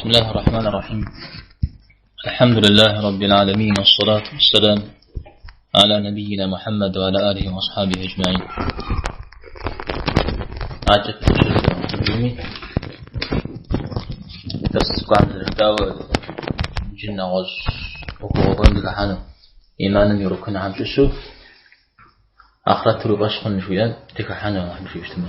بسم الله الرحمن الرحيم. الحمد لله رب العالمين، والصلاة والسلام على نبينا محمد وعلى آله وأصحابه أجمعين. عجب تشريمي تسقط الدواء جنة غز وقوضان لحانه إيمانا يركن عم جسو آخرت رو باشخن شويا تكحانه عم شو يجتمع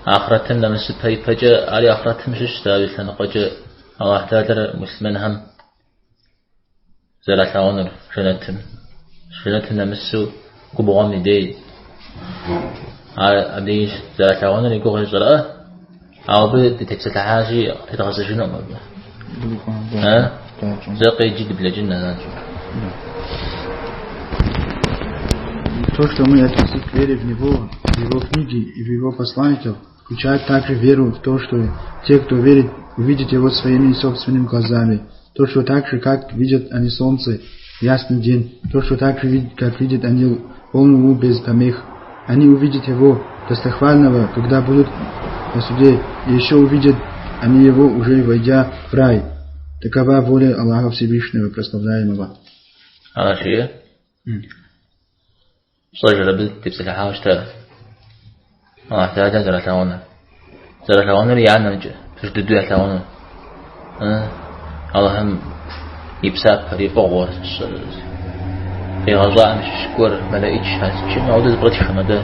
آخرت لما سبهي فجأة علي آخرت مش اشتابت لأن قجأ الله تعالى مسلمين هم زلت عونر شنتن مسو قبغامي دي أبديش زلت عونر يقول غزراء أو بد تكسل حاجي تتغسل شنو مبلا زقي جد بلا جنة. То, что мы относим к вере в Него, в Его книги и в Его посланников, включает также веру в то, что те, кто верит, увидят Его своими собственными глазами. То, что так же, как видят они солнце в ясный день, то, что так же, как видят они полную без помех. Они увидят Его, достохвального, когда будут на суде, и еще увидят они Его, уже войдя в рай. Такова воля Аллаха Всевышнего, прославляемого. صجر بد تبسل حاجته تعالى زرعونه يعني تجدد يعلونه اللهم يبساب فريق غور في غزاء مش شكور ملاقيش شيء ما عودة بريش حمده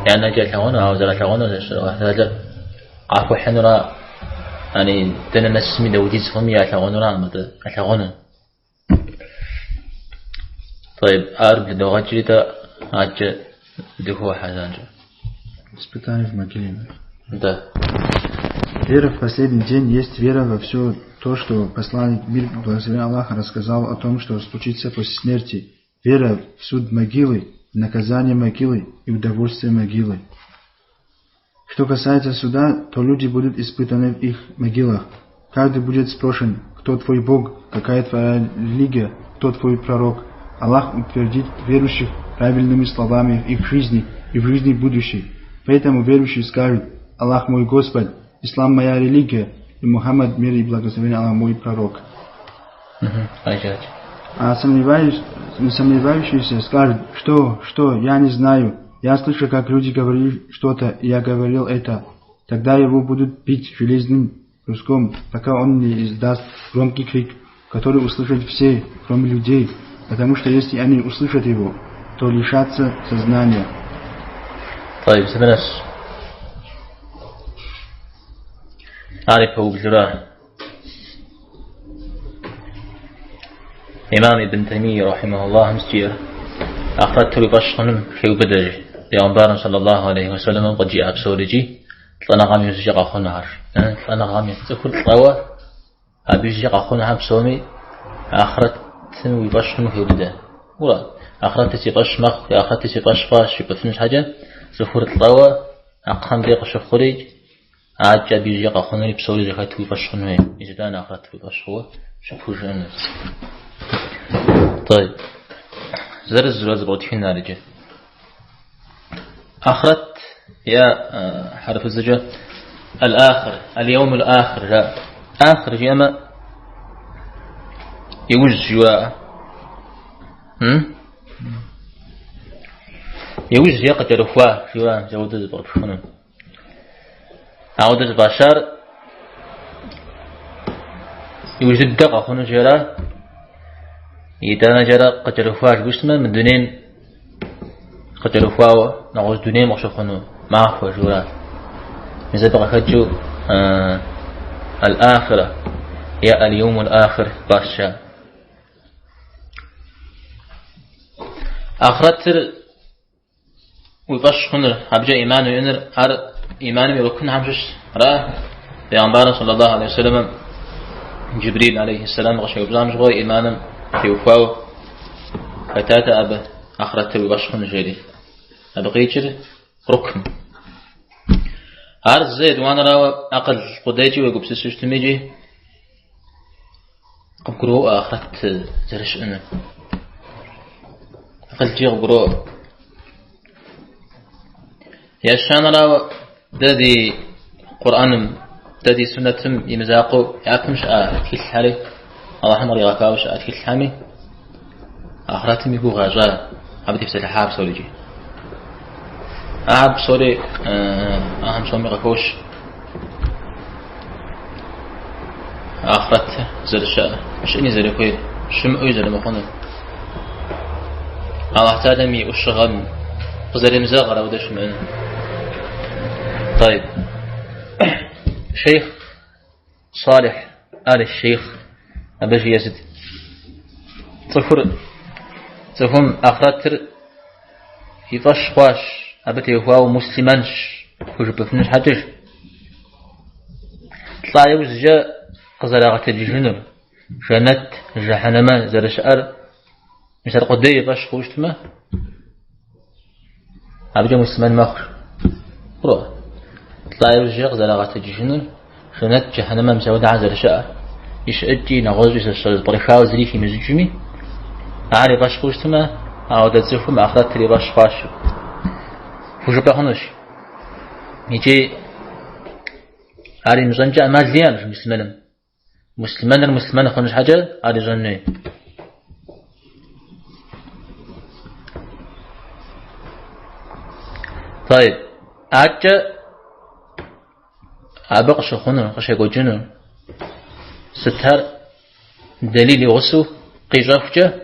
يعني جاء تعونه أو زرعونه هذا عفوا حنرا يعني تنا نسمي دوجيز فمي يعلونه رامده يعلونه. طيب أرب لدوغات جيدا عجة دهو حزانجة испытание в могиле. Да. Вера в последний день есть вера во все то, что посланник мир благословен Аллаха рассказал о том, что случится после смерти. Вера в суд могилы, наказание могилы и удовольствие могилы. Что касается суда, то люди будут испытаны в их могилах. Каждый будет спрошен, кто твой Бог, какая твоя религия, кто твой пророк. Аллах утвердит верующих правильными словами в их жизни и в жизни будущей. Поэтому верующие скажут: Аллах мой Господь, Ислам моя религия, и Мухаммад мир и благословение Аллах мой пророк. А сомневающиеся скажут: что, я не знаю. Я слышал, как люди говорили что-то, и я говорил это. Тогда его будут бить железным бруском, пока он не издаст громкий крик, который услышат все, кроме людей. Потому что если они услышат его, то лишатся сознания. طيب سبناس أعرفه بجراء إمام ابن تيمية رحمه الله مستير أخرجت لبشخن في بدر لأنبار صلى الله عليه وسلم قد جاء بسورجي طلنا غامي يسجق أخونهار طلنا غامي يتذكر طوى أبي يسجق أخونهار بسومي أخرجت لبشخن في بدر ولا أخرجت سيقش مخ أخرجت سيقش فاش بفنش حاجة زفور طوى أقام ديق شخورج عاد أبي يسجق أخونهار بسوري زخيت لبشخن وين إجدان أخرجت لبشخوه شكو جنة. طيب زرز رزبط في النارجة أخرت يا حرف الزجاج الآخر اليوم الآخر لا آخر جيما يوجد جواء يوجد يقتل رفواه جواء جودة البرفون عودة البشر يوجد الدقة خنو جرا يتانا جرا قتل رفواه جوستما من دونين قتل رفواه نعوز دونين مخشوخنو معفو جورا مزبق خجو الآخرة يا اليوم الآخر باشا آخرتر ويباش خنر حبجا إيمان وينر هر إيمان ويكون حبجش رأى بيعنبار صلى الله عليه وسلم جبريل عليه السلام غشي وبزامش غوي إيمانا في وفاو فتاتا أبا آخرتر ويباش خنر جيدي أبقيتر ركن هر زيد وانا راوى أقل قديتي ويقب سيستميجي قم قروء آخرت زرش أنا أقل جيغ قروء يشان راوى دادي قرآن تدي سنة يمزاقو يعكمش كل حالي الله حمر يغاكاوش كل حامي آخراتهم يقو غاجا عبدي في سلحاب سوليجي أعب سولي أهم سومي غاكوش آخرت زرشا مش إني زرقوي شمعوي زرمخونه الله تعالى مي أشغم قزر مزاغر أو دش من. طيب شيخ صالح آل الشيخ أبجي يزد تفهم آخرات يفش خواش أبتي هو مسلمانش وجب فنش حاجج طلع يوزجا قزراغة الجنر جنت جهنم زرشأر مش القدي يفش خوشتما أبجا مسلمان مخر روح طلع يوزجا قزراغة الجنر جنت جهنم مسودة زرشأر يشأجي نغوز يسشل بريخاو زري في مزجمي أعري باش خوشتما أو دزفهم آخرات تري باش خواش وجب هنوش يجي أعري مزنجا ما زيان مسلمان خنش حاجة أعري زني طيب أعجا أبقش خنر قشي قجنر ستر دليل غسو قيجافجا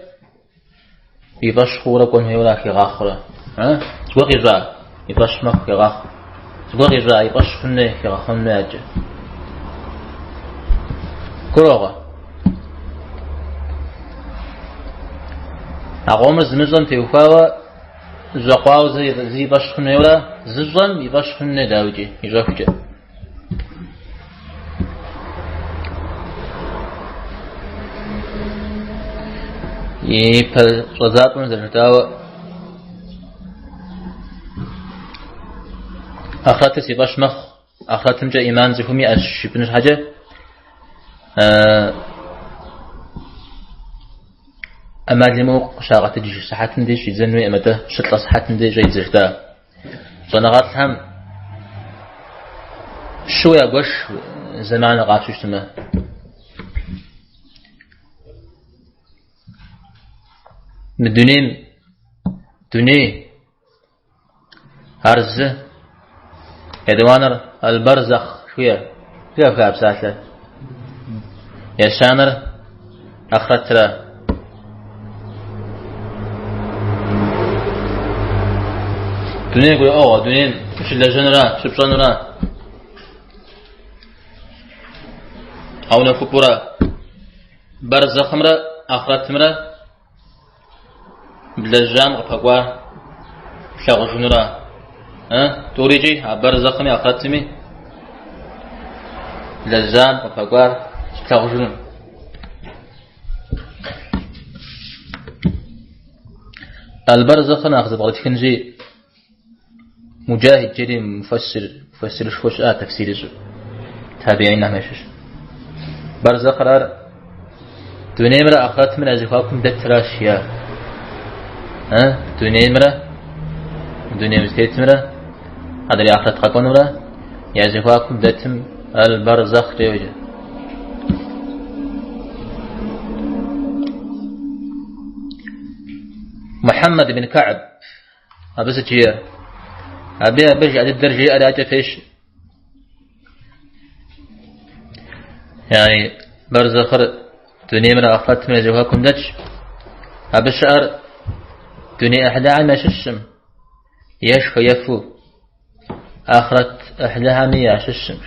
يباش خورا كون هيولا كي غاخرا ها تبغي جا يباش مخ كي غاخ تبغي جا يباش فنه كي غاخن اجا كروغا اقوم زمزم تيوفاوا زقواو زي باش فنه هيولا ززم يباش فنه داوجي يجافجا يبل رزاق من زرتاو آخرات سيباش مخ آخرات مجا إيمان زكومي أشبنش حاجة أما لمو شاغة دي صحة دي شي زنوي أما ده شطلة صحة دي جاي زرتا صنغات هم شو يقوش زمان غاتوش تما دنيا هرز يدوانر البرزخ شوية كيف بساتله يشانر أخرترا دنيا يقول دنيا مش اللجنرا شبشانرا أو نفكورا برزخ مرا أخرت مرا بلجام غفقوا شغجنرا توريجي برزخني أخرتمي بلجام غفقوا شغجنرا البرزخنا أخذ بغلت كنجي مجاهد جري مفسر شوش تفسير جو تابعين نمشش برزخرار دنيا مرا أخرت من أزفاكم دتراشيا دنيا مرا دنيا مستيت مرا هذا اللي أخرت قاكون مرا يأزفاكم دتم البرزخ ريوجا محمد بن كعب أبس جيا أبي بجي على الدرجة أراجع فيش يعني برزخر دنيا من أخرت من أزفاكم دتش أبشعر دنيا أحدها ما ششم يشفى يفو آخرت أحدها مية ششم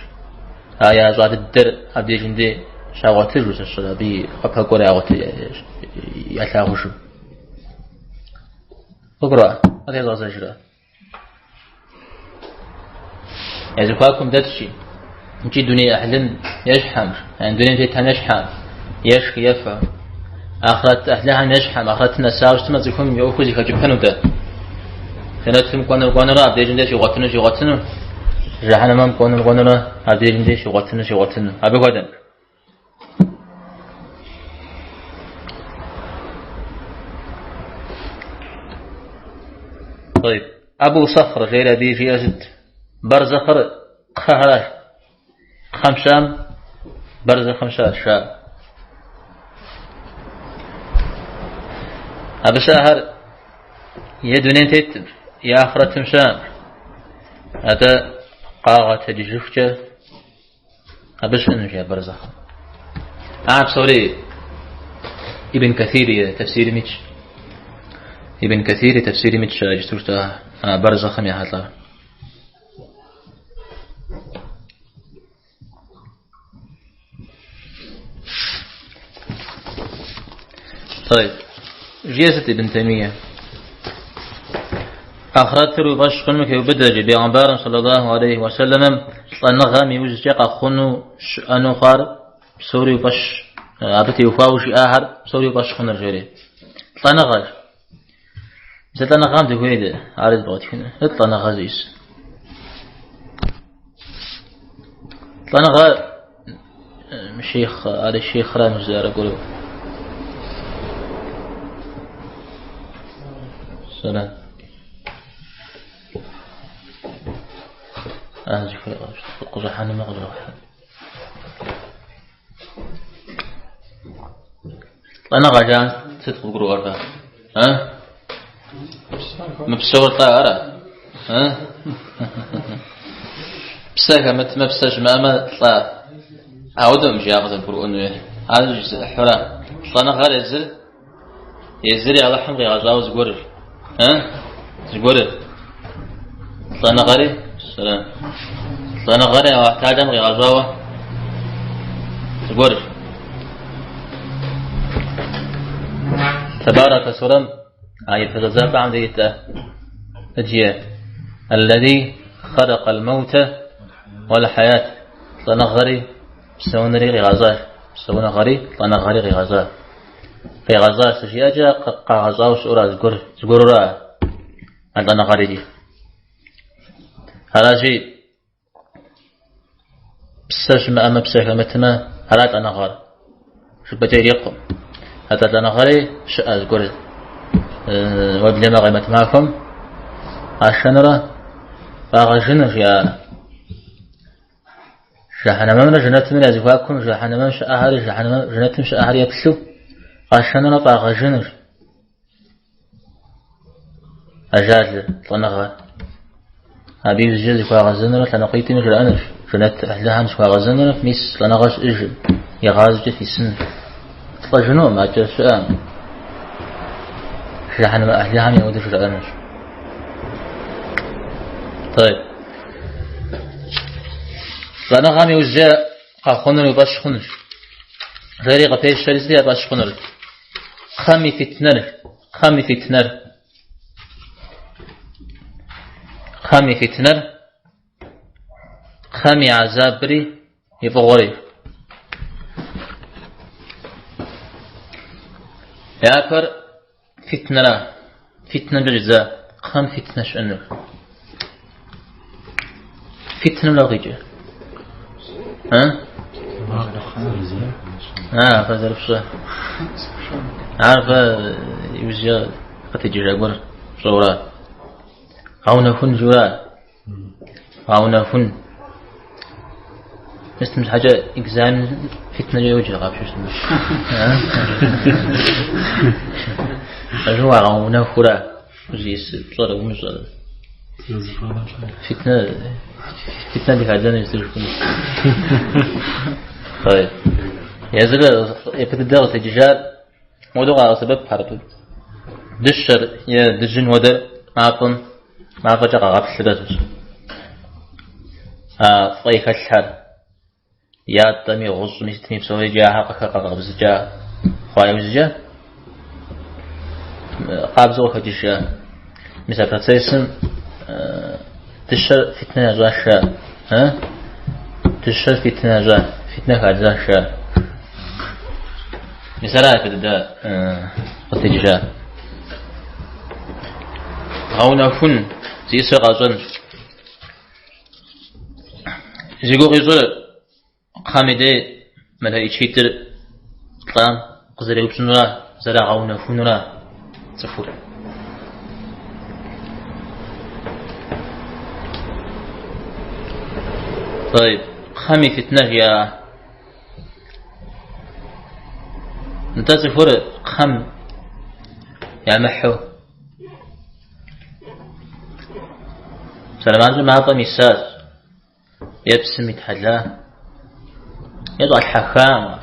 هيا زاد الدر أبي جندي شاوات الجوز الشرابي قبها قرى عوات يتلاغوشو اقرأ هذا يضغط الجرى يزفاكم دتشي نجي دنيا أحلن يشحم يعني دنيا تيتها نشحم يشفى يفو آخرت أهلها نجحم آخرت نساوش تما زكهم يوكو زيكا جبهنو ده سنتهم قوانا را عبدي جنده شي غاتنو جهنم هم قوانا را عبدي جنده شي غاتنو أبي قادم طيب أبو صخر غير أبي في أزد برزخر قهراش خمشام برز خمشة شاء أبا شهر يدونين تيتب يا آخرة تمشام هذا قاغة تجفجة أبش إنه يا برزخ أعب سوري ابن كثير تفسير ميتش ابن كثير تفسير ميتش جستوشتا برزخ يا هذا طيب جيزة ابن تيمية آخرات رو باش خنو که بدرجه بیغمبر صلی الله علیه و سلم صنغا میوز جاق خنو انو خار سوري باش عبتي وفاوش آخر سوري باش خنو جري صنغا زتنا غام ده هيدا عارض بغت هنا اطلنا غازيس صنغا شيخ على الشيخ رامز زار قولوا سلام أهزي في قزحان ما قزح أنا غجان تدخل قروة ها مبسور طائرة ها بساك ما بساش ما طلع أعود مشي أخذ القرآن هذا حرام أنا غير يزري على حمقي غزاوز قرر ها قرر أنا غير السلام أنا غير واحتاج أمري غزاوة قرر تبارك سورم آية فغزاء بعد أجياء الذي خلق الموت والحياة طلنا غري سوون ري غزاء سوون غري طلنا غري غزاء في غزاء سجياجا قا غزاء وسورة زقر را طلنا غري دي هذا شيء بسش ما أما بسش متما هذا طلنا غر شو بتجي يقوم هذا طلنا غري شأ زقر وابن ما غيمت معكم عشان را باغجنش يا شحنا ما جنت من أزواجكم شحنا ما شأهر شحنا جنت مش أهر يبسو عشان را باغجنش أجاز طنغا أبي الجز فاغزنر تنقيت من جرانش جنت أهلها مش فاغزنر ميس طنغاش إجل يغاز في سن طجنو ما جسام شحنا ما أهلها من يودش جرانش طيب لأن غامي وجاء خنر وباش خنر غيري غبيش شريزلي باش خنر خامي فتنر خامي عذابري يبغوري ياكر فتنة بالجزاء خام فتنة شأنه فتنة لا غيجة ها فازر بشا عارفة يوجد قتجي جاقور صورة عونا فن جواء عونا فن مثل حاجة إجزام فتنة يوجد غاب شو اسمه الجواء عونا فرا جيس صورة ومجرد فتنة دي هذا يستجيبون طيب يزل يبتدأ تجار موضوع سبب حرب دشر يا دجن ودر معكم مع فجأة غاب السداسوس طيخ الشهر يا تمي غص مستمي بسوي جاء حقك قبز جاء خوايا جاء قابزو خديش مثل تسيسن تشر فتنة جاشا ها تشر فتنة جا فتنة خارجاشا مثلا كده قتجا هاونا فن زيسر غازن زيقو غيزول خامده ملا يشيتر طام قزر يوبسنورا زرا هاونا فنورا صفور طيب خمي فتنة يا نتذكر خم يا محو سلام ما طمي الساس يبسم يتحلى يضع الحكام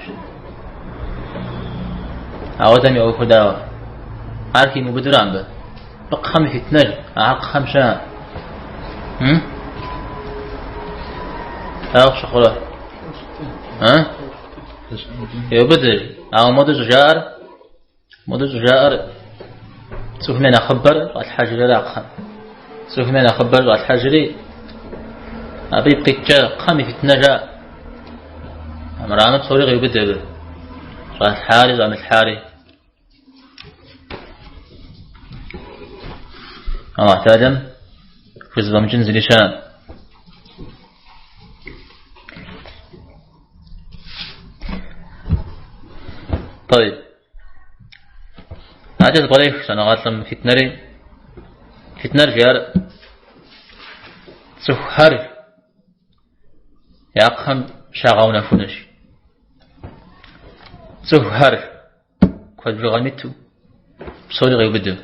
عودم يوفو داوا عارفي مبدران به بق خم فتنة عق خمسة أو شخرة يبدل أو مدج جار سوف من أخبر الحجر لا خم سوف من أخبر الحجر أبي بقيت قام في النجاة مرامت صوري يبدل صار الحاري زعم الحاري الله تعلم في زبام جنز لشان طيب عجز قريش سنغات لما فتنر جار سخر يقهم شاغونا فنش سخر قد بغمتو بصوري غيبدو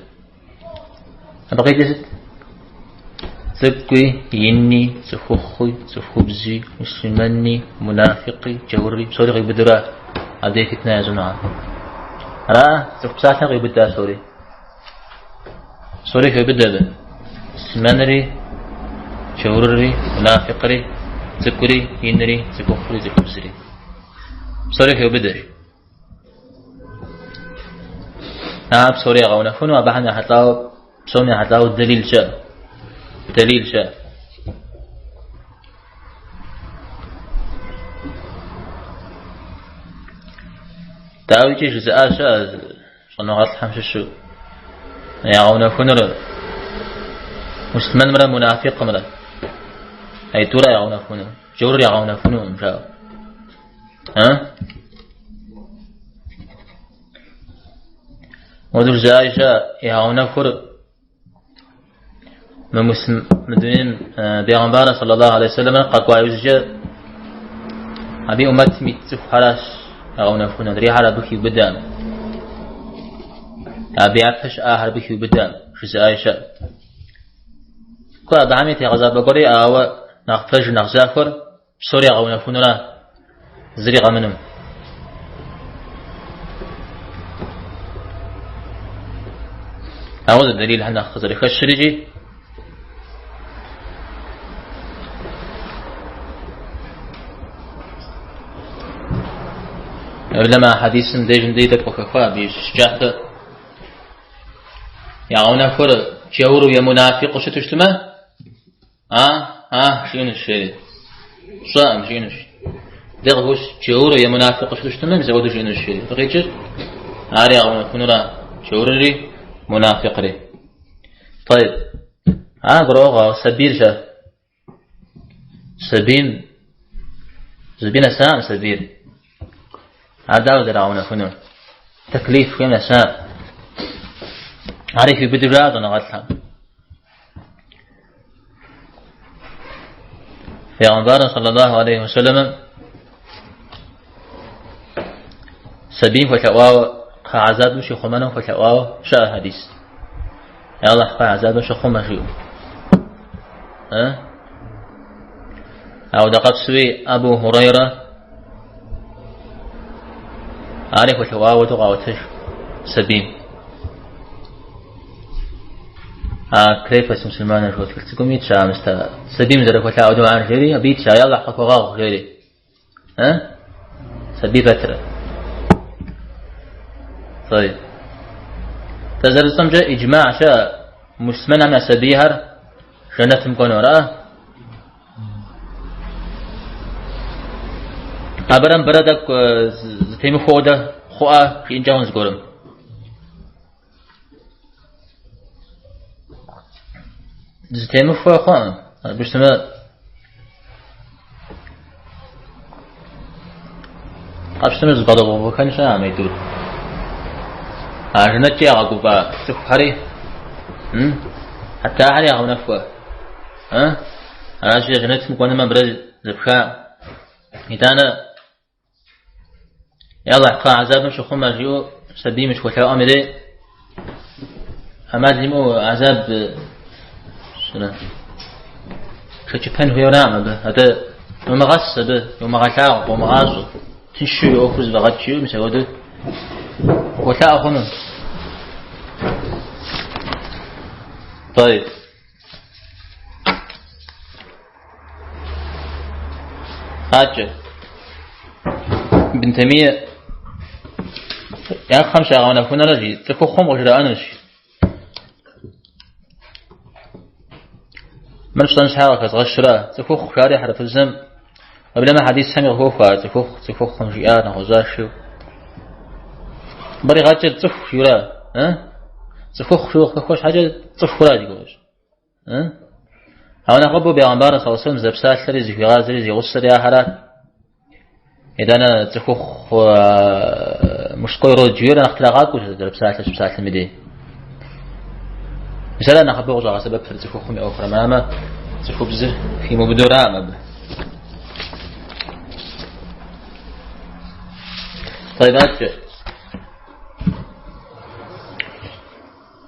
أبقي جزت زكوي يني سخوخي سخوبزي مسلماني منافقي جوري بصوري غيبدو هذه فتنة يا جماعة سخبساتنا غيبدو سوري غيبدو مسلمانري جوري منافقري زكوري ينري زكوخري زكوبزري بصوري غيبدو بصوري غونا فنو أبحنا حتلاو بصومي حتلاو دليل شاء داوي جزء شاء صنوات الحمش الشو يعون فنر مسلمان مرا منافق مرا أي ترى يعون فنر جور يعون فنر مشاو ودر زايشة يعون فر مدين بيغمبار صلى الله عليه وسلم قاقوا يوزجا أبي أمت ميتسف حراش أو نفونا دري حرا بكي بدام أبي عفش آخر بكي بدام شز آيشة كوا بعميتي غزاب بقري أو نغفج نغزافر بسوريا أو نفونا زري غمنم هذا الدليل هنا خزري خشرجي لما حديث ديجن ديتك وكفا بيشجعت يعونا فر جور يا منافق شتشتما شنو الشيء صام شنو دغوش جور يا منافق شتشتما زودوا شنو الشيء بقيت عاري يعونا كنورا جوري منافق لي طيب بروغا سبيل زبين سام سبيل هذا ودراونا فنون تكليف كم نساء عارف بدراد ونغتها في غنبار صلى الله عليه وسلم سبين فتواو خعزاد وشي خمانو فتواو شاء حديث يا الله خعزاد وشي خماشيو أو دقت سوي أبو هريرة عارف وتواو تغاوتش سبين كيف اسم سلمان شو تلتقم يتشا مستا سبين زرق وتاو دو عن جري بيت شا يلا حق وغاو جري سبي فترة طيب تزرزم جاء إجماع شاء مسمنا من سبيهر جنة مكونورا أبرم بردك زتيم خوده خواه في إنجاونز قرم زتيم خواه بشتما قبشتما زبادو بكان شاء ميدور جنة جاء عقوبة سفحري حتى علي أغنى فواه أنا جنة مكونة من برد زبخاء إدانا يلا حقا عذاب مش خم جيو سبي مش وحلا أمري أما ديمو عذاب شنو كتشبهن هو نعم به هذا يوم غص به يوم غشاء يوم غاص تنشي أوفز بغتشيو مسوده وحلا أخونه. طيب حاجة ابن تيمية يعني خمسة غانا فونا رجي تكو خم غجراء نشي من شطن شحاوة كتغشرا تكو خشاري حرف الزم وبلما حديث سمي غوفا تكو خمجيات نغزاشو بري غاجة تفخ يورا تفخ شو خوش حاجة تفخ راجي قوش هاونا قبو بيغنبار صلى الله عليه وسلم زبسات لريزي في غازري زي غصة يا حرات إذا أنا تفخ مشكوي رجيورا نختلاقات قوش زبسات المدي مثلا أنا خبو غزا سبب في تفخ مئة أخرى ماما تفخ بزر في مبدورا مب. طيب أتجه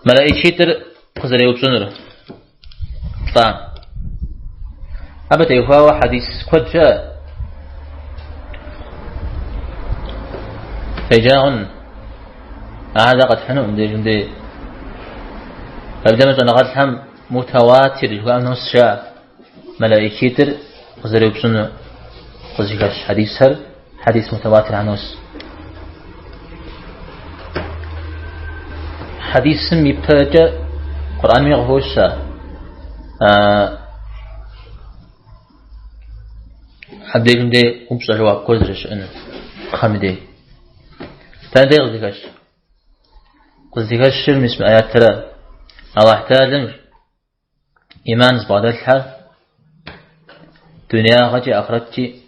ملائكة تر قزر يوبسونر طعم أبدا يفاوى حديث قد جاء فجاء هذا قد حنون دي جندي فبدأ مثلا قد حم متواتر يقول أنه الشاء ملائكة تر قزر يوبسونر قزر حديث هر حديث متواتر عنه حديث مبتجة قرآن ميغهوشا حديث دي قمص جواب كوزرش أنا خامدي تاني قصديكش شرم اسم آيات ترى الله احتاج إيمان زبادة الحال دنيا غجي أخرتي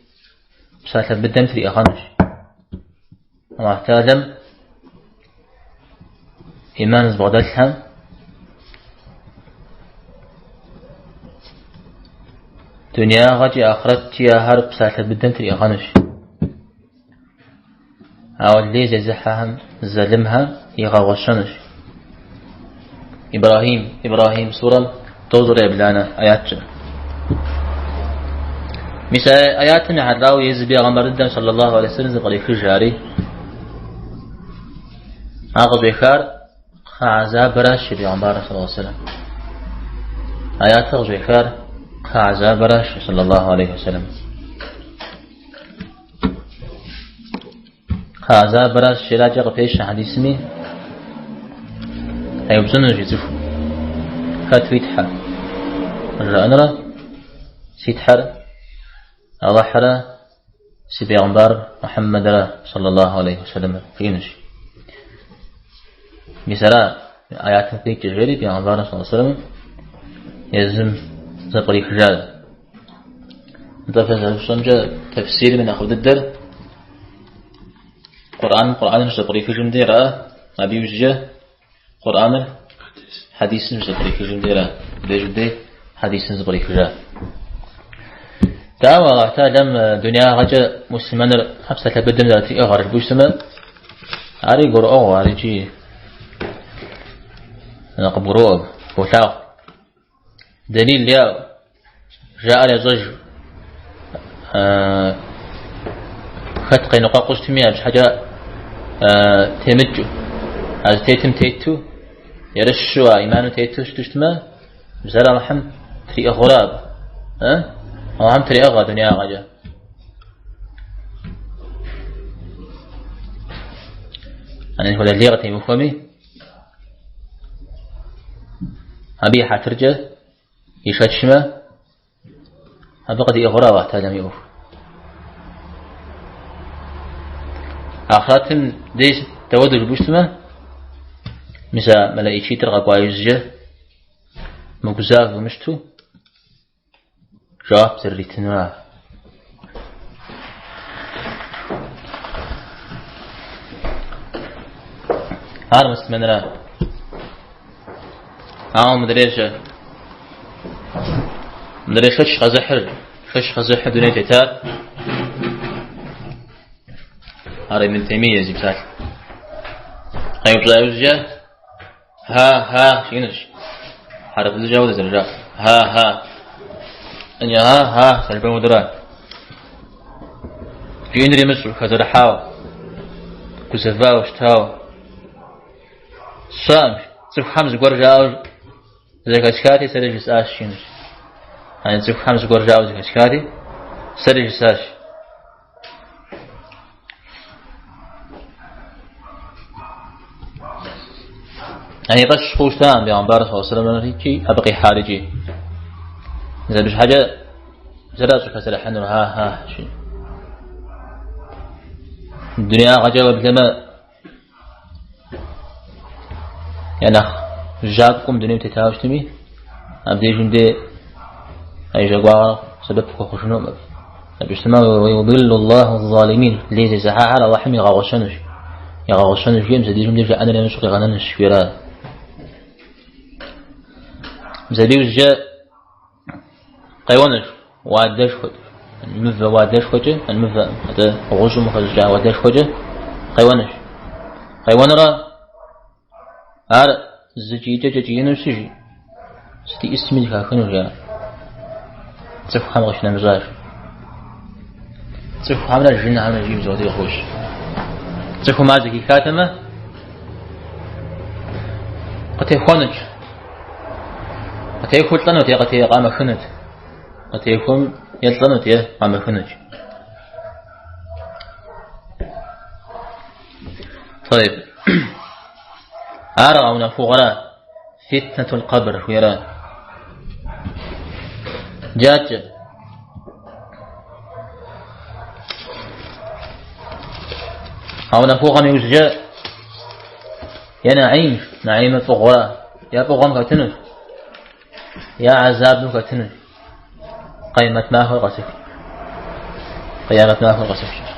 بساتة بدم تري أخانش الله احتاج إيمان زبادة الحال دنيا غجي أخرتي هرب بساتة بدم تري أخانش أو اللي زحهم زلمها يغوشنش إبراهيم سورة توزر يبلانا آيات مثل آياتنا حدراو يزبي غمر الدم صلى الله عليه وسلم زقري خجاري أغض بكار عذاب راش بيغمبار صلى الله عليه وسلم آيات أغض بكار عذاب راش صلى الله عليه وسلم عذاب راش شراجة قفيش حديثني أيوبزن جزفو هاتويتحا رأنرا سيتحر الله حرا سيبيغمبار محمد صلى الله عليه وسلم فينش مثلا آيات نتيك جغيري بيغمبار صلى الله عليه وسلم يزم زبري خجال نتفز الشمجة تفسير من أخذ الدر قرآن زبري خجم دي رأى ما بيوجه قرآن حديث زبري خجم دي رأى بيجد حديث زبري خجال دعوة الله تعالى دنيا غجة مسلمان حبسة بدم ذاتي أغارج بوشتما عاري قرأو عاري جي نقبروه وشاق دليل لياو جاء لزج خطقي نقا قشتمي بش حاجة تيمجو از تيتم تيتو يرشوا إيمانو تيتو شتشتما بزرع محم تري أغراب هم تري أغا دنيا غجا أنا هو اللي غتي مفهمي أبي حترجع يشتشما أبي قد أغراب احتاجم يوف آخراتن ديش تودج بوشتما مثل ملائكي ترغب وايزجه مقزاف ومشتو جواب زريتنوا هذا مستمنرا مدريش خش خزحر دنيا تتار هذا ابن تيمية زي مثال أيوب زاوجة ها شينش حرف الجاوز الرجاء ها أن ها سلبا مدران في إندري مصر خزر حاو كسفا وشتاو سام صف خمس قرجاو زي كشكاتي سرج ساش شينش يعني صف خمس قرجاو زي كشكاتي سرج ساش يعني قش خوشتان بيعنبار صلى الله عليه وسلم هيك أبقي حارجي إذا مش حاجة زرع كسر حنو ها شيء الدنيا عجبة بلما يعني جاكم دنيا تتعاوشتمي أبدي جندي أي جوا سبب خوشنو ما بيسمى ويضل الله الظالمين ليس زحاح على رحمي غاوشنش يا غاوشنش جيم زدي جندي جاء أنا لنشق غننش فيرا زدي جاء قيوانش وادش خد المذ وادش خد المذ هذا غوجو مخرج وادش خد قيوانرا هذا زجيجة جينو سجي ستي اسمي كافنو جا تفهم خمغش نمزاج تفهم حمل الجن عمل جيم زودي خوش تفهم ما زكي كاتمة قتي خونج قتي خلطن وتي قتي قام خنت قتي خم يلطن وتي قام خنج طيب أرغونا فغرا فتنة القبر ويرا جاج أونا فوغا يوزجا يا نعيم فغرا يا فغم كتنج يا عذاب كتنج قيمة ما هو الغسف قيامة ما هو الغسف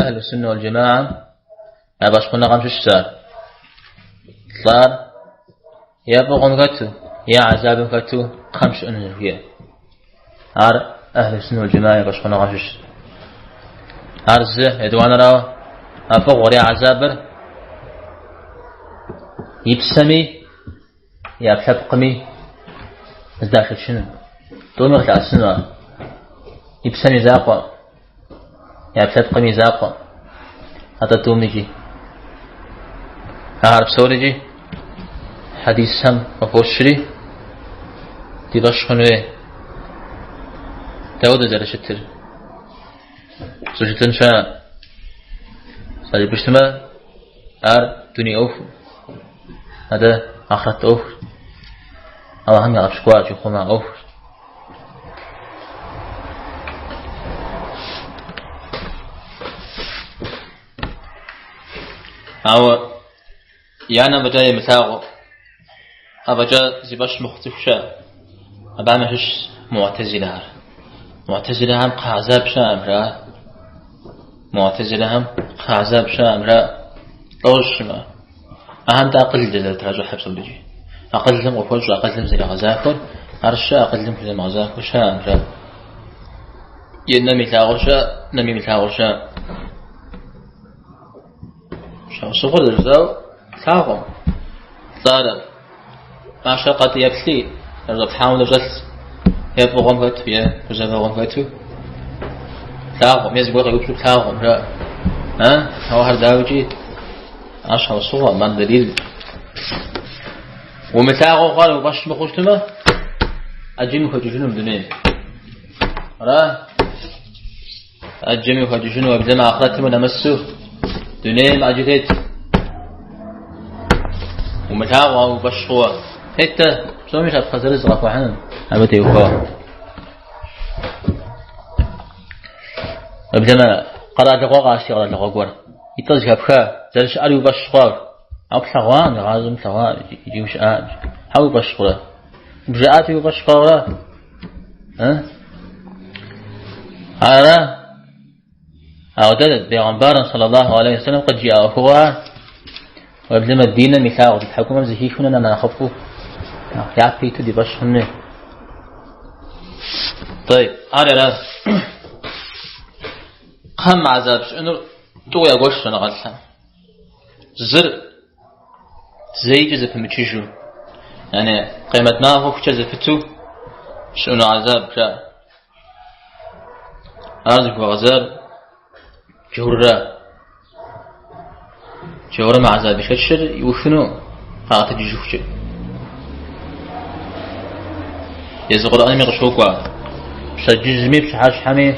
أهل السنة والجماعة أباش قلنا قمش الشار صار يا بغم كتو يا عذاب كتو خمس أنجل عار أهل السنة والجماعة أباش قلنا قمش عرز يدوان راو أفغور يا عذاب يبسمي يا بحبقمي ازداشت شنو دومي غتع السنة يبسمي زاقوا يا بحبقمي ميزاقا هذا توميجي أعرف سوريجي حديث هم وفوشري تباش خنوه تاود زر شتر سوشتن شا سالي بشتما دنيا أوف هذا آخرت أوف أو هم يعرف شكوار جخوما أوف أو يعني بجاي مثاغو أبجا زباش مختفشا أبا مهش معتزلة هم قعذاب شا أمرا معتزلة هم قعذاب شا أمرا طوش ما أهم تأقل جزل تراجع حبس ولجي أقلهم وفوج أقلهم زي غزاكر أرشا أقلهم زي غزاكر شا أمرا ينمي تاغوشا نمي متاغوشا صغر الرزاو ثاغم ثارب ما شقت يبثي الرب حاول جلس يبغى غمغت يا وزاد غمغتو ثاغم يزبغ يبث ثاغم لا هو هرداوجي عشان صغر من دليل ومثاغو قال باش مخوشتما أجمي خجوجنو بدنين راه أجمي خجوجنو وبدما أخرتما نمسو دنيم أجدت ومتاعوا وبشقوا حتى سوميش أتخزر رزق وحنا أبتي وخوا أبدما قرأت لقوق عشي قرأت لقوق يتزك أبخا زلش أري وبشقوا أو بثغوان غازم ثغوان يجيوش آج حاول بشقوا بجاءاتي وبشقوا أرى أودد بيغمبارا صلى الله عليه وسلم قد جاء أخوها وابلما الدين مثاق تتحكم زهيشنا أنا نخفه يعطي تدي باش هني. طيب أنا قام عذاب شنو تو يا قش أنا غلطان زر زي جزء في متشجو يعني قيمتنا هو كذا فتو شنو عذاب جاء هذا عذاب جورا مع عذاب ششر يوفنو قاعد تجوفش يز القرآن يقشوكوا شجزمي بشحاش حمي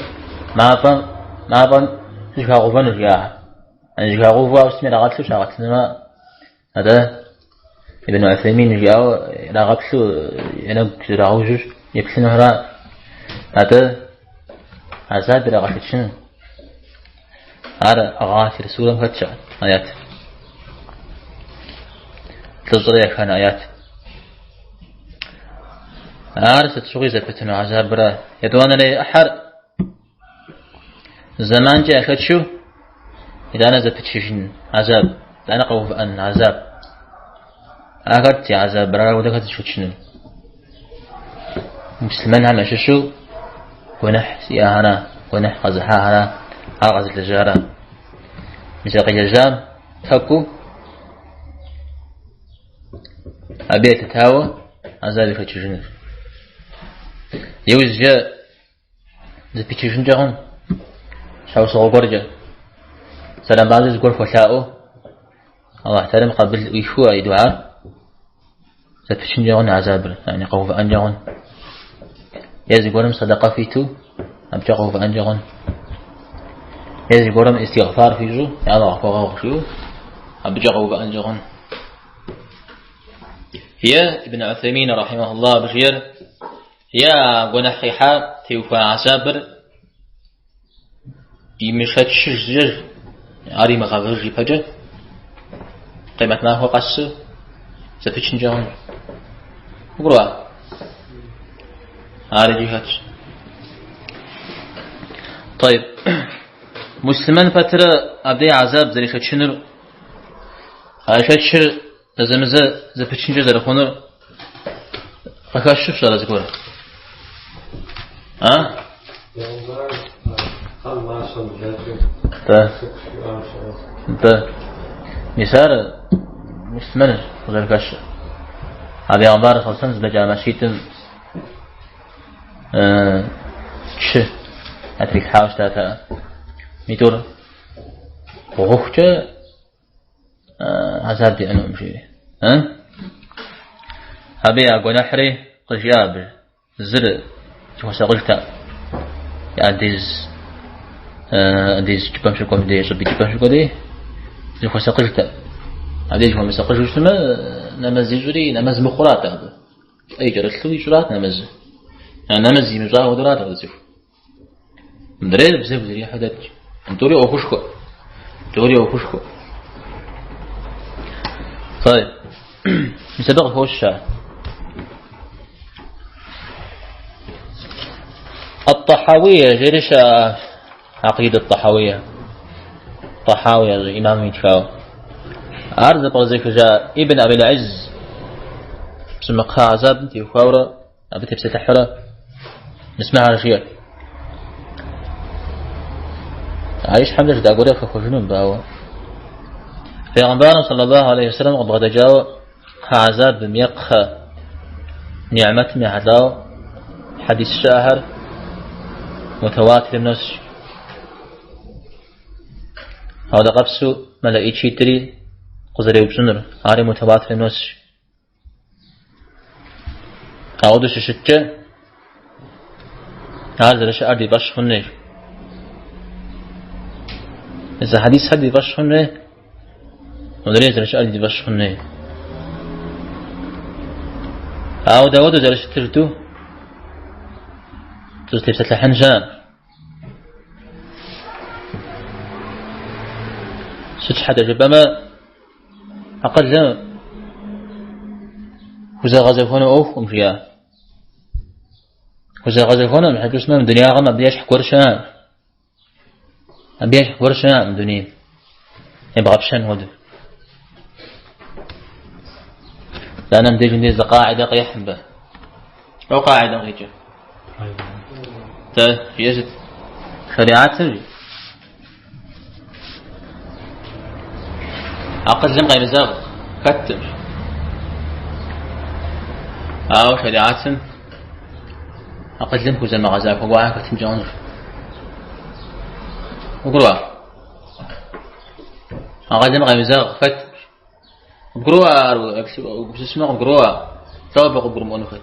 ما بان جاغوفا نجاح أنا جاغوفا اسمي رغتلو شغتلنا هذا ابن عثيمين جاء رغتلو أنا راغوجوش يكسن هرا هذا عذاب رغتشن هذا أغاثر سورة فتشة آيات تزرع كان آيات عارسة شغي زفتنا عذاب برا يدوانا لي أحر زمان جاء فتشو إذا أنا زفتشين عذاب أنا قوف أن عذاب أكرت عذاب برا ودكت شوتشنو مسلمان هم ششو ونح سياهنا ونح قزحاهنا أغز التجارة مساقي جزام تكو أبيت تتاوى عذاب فتشجن يوز جاء زفتشجن جاهم شاو صغور جاء سلام بعض زغور فشاؤه الله احترم قبل ويشوى أي دعاء زفتشجن جاهم عذاب يعني قوف أن جاهم يزغورم صدقة فيتو أبجا قوف أن جاهم يزغورم استغفار فيجو يا الله غفور شو أبجا قوف أن جاهم هي ابن عثيمين رحمه الله بشير يا غنحيحا تيوفا عسابر بمشهد شجر عري مغافر جيباجة قيمتنا هو قص زفتشن جاهم وقروا عاري جيهات. طيب مسلمان فترة أبدي عذاب زي فتشنر فتشر زمزة زفتشن جزر خونر فكاشف شو لازم مثال مسلمان غير كاش أبي عمار خلصنا زبجة ماشيتم ش أتريك حاوش تاتا ميتور وغوخجة عذاب دي أنو مشي أبي أقول نحري قجياب زر جواسا قلتا أديز جبام شكو دي صبي جبام شكو دي جواسا قلتا أديز جواسا قلتا نمز يجري نمز مخورات هذا أي جرسلو يجرات نمز نمز يمزاه ودرات هذا زيف مدريد بزيف زي حدث دوري أو خشكو طيب مسبق هو الشاعر الطحاوية جرش عقيدة الطحاوية إمام ميتشاو عرض بغزيك جاء ابن أبي العز بسم قها عذاب تيوخاورة أبي تبسي تحرة نسمعها رشيع عايش حملة دا أقول لك خشنون باوا في غنبان صلى الله عليه وسلم قد جاء عذاب بميق نعمة مهداو حديث الشاهر متواتر الناس هذا قبسو ملائي تشيتري قزري بسنر عاري متواتر الناس أعود ششتة هذا الشيء أردي باش خنير إذا حديث حدي باش خنير ودريت الشيء أردي باش خنير أعود أود درش ترتو ترتيب تتلحن جان ستش حدا جبما أقل زمان وزا غزفونا أوف ومشيا وزا غزفونا من حيث اسمه من دنيا غم أبديش حكورشان من دنيا يبغى بشان هود لأن مديج نديز قاعدة قيحن به أو قاعدة غيجة يجد شريعات تنجي عقد لم غير زاغ كتب أو شريعات عقد لم كوزا مغازاك وقاعد كتب جانر وقروا عقد لم غير زاغ كتب قروا بسمع قروا ثواب قبر مؤنخت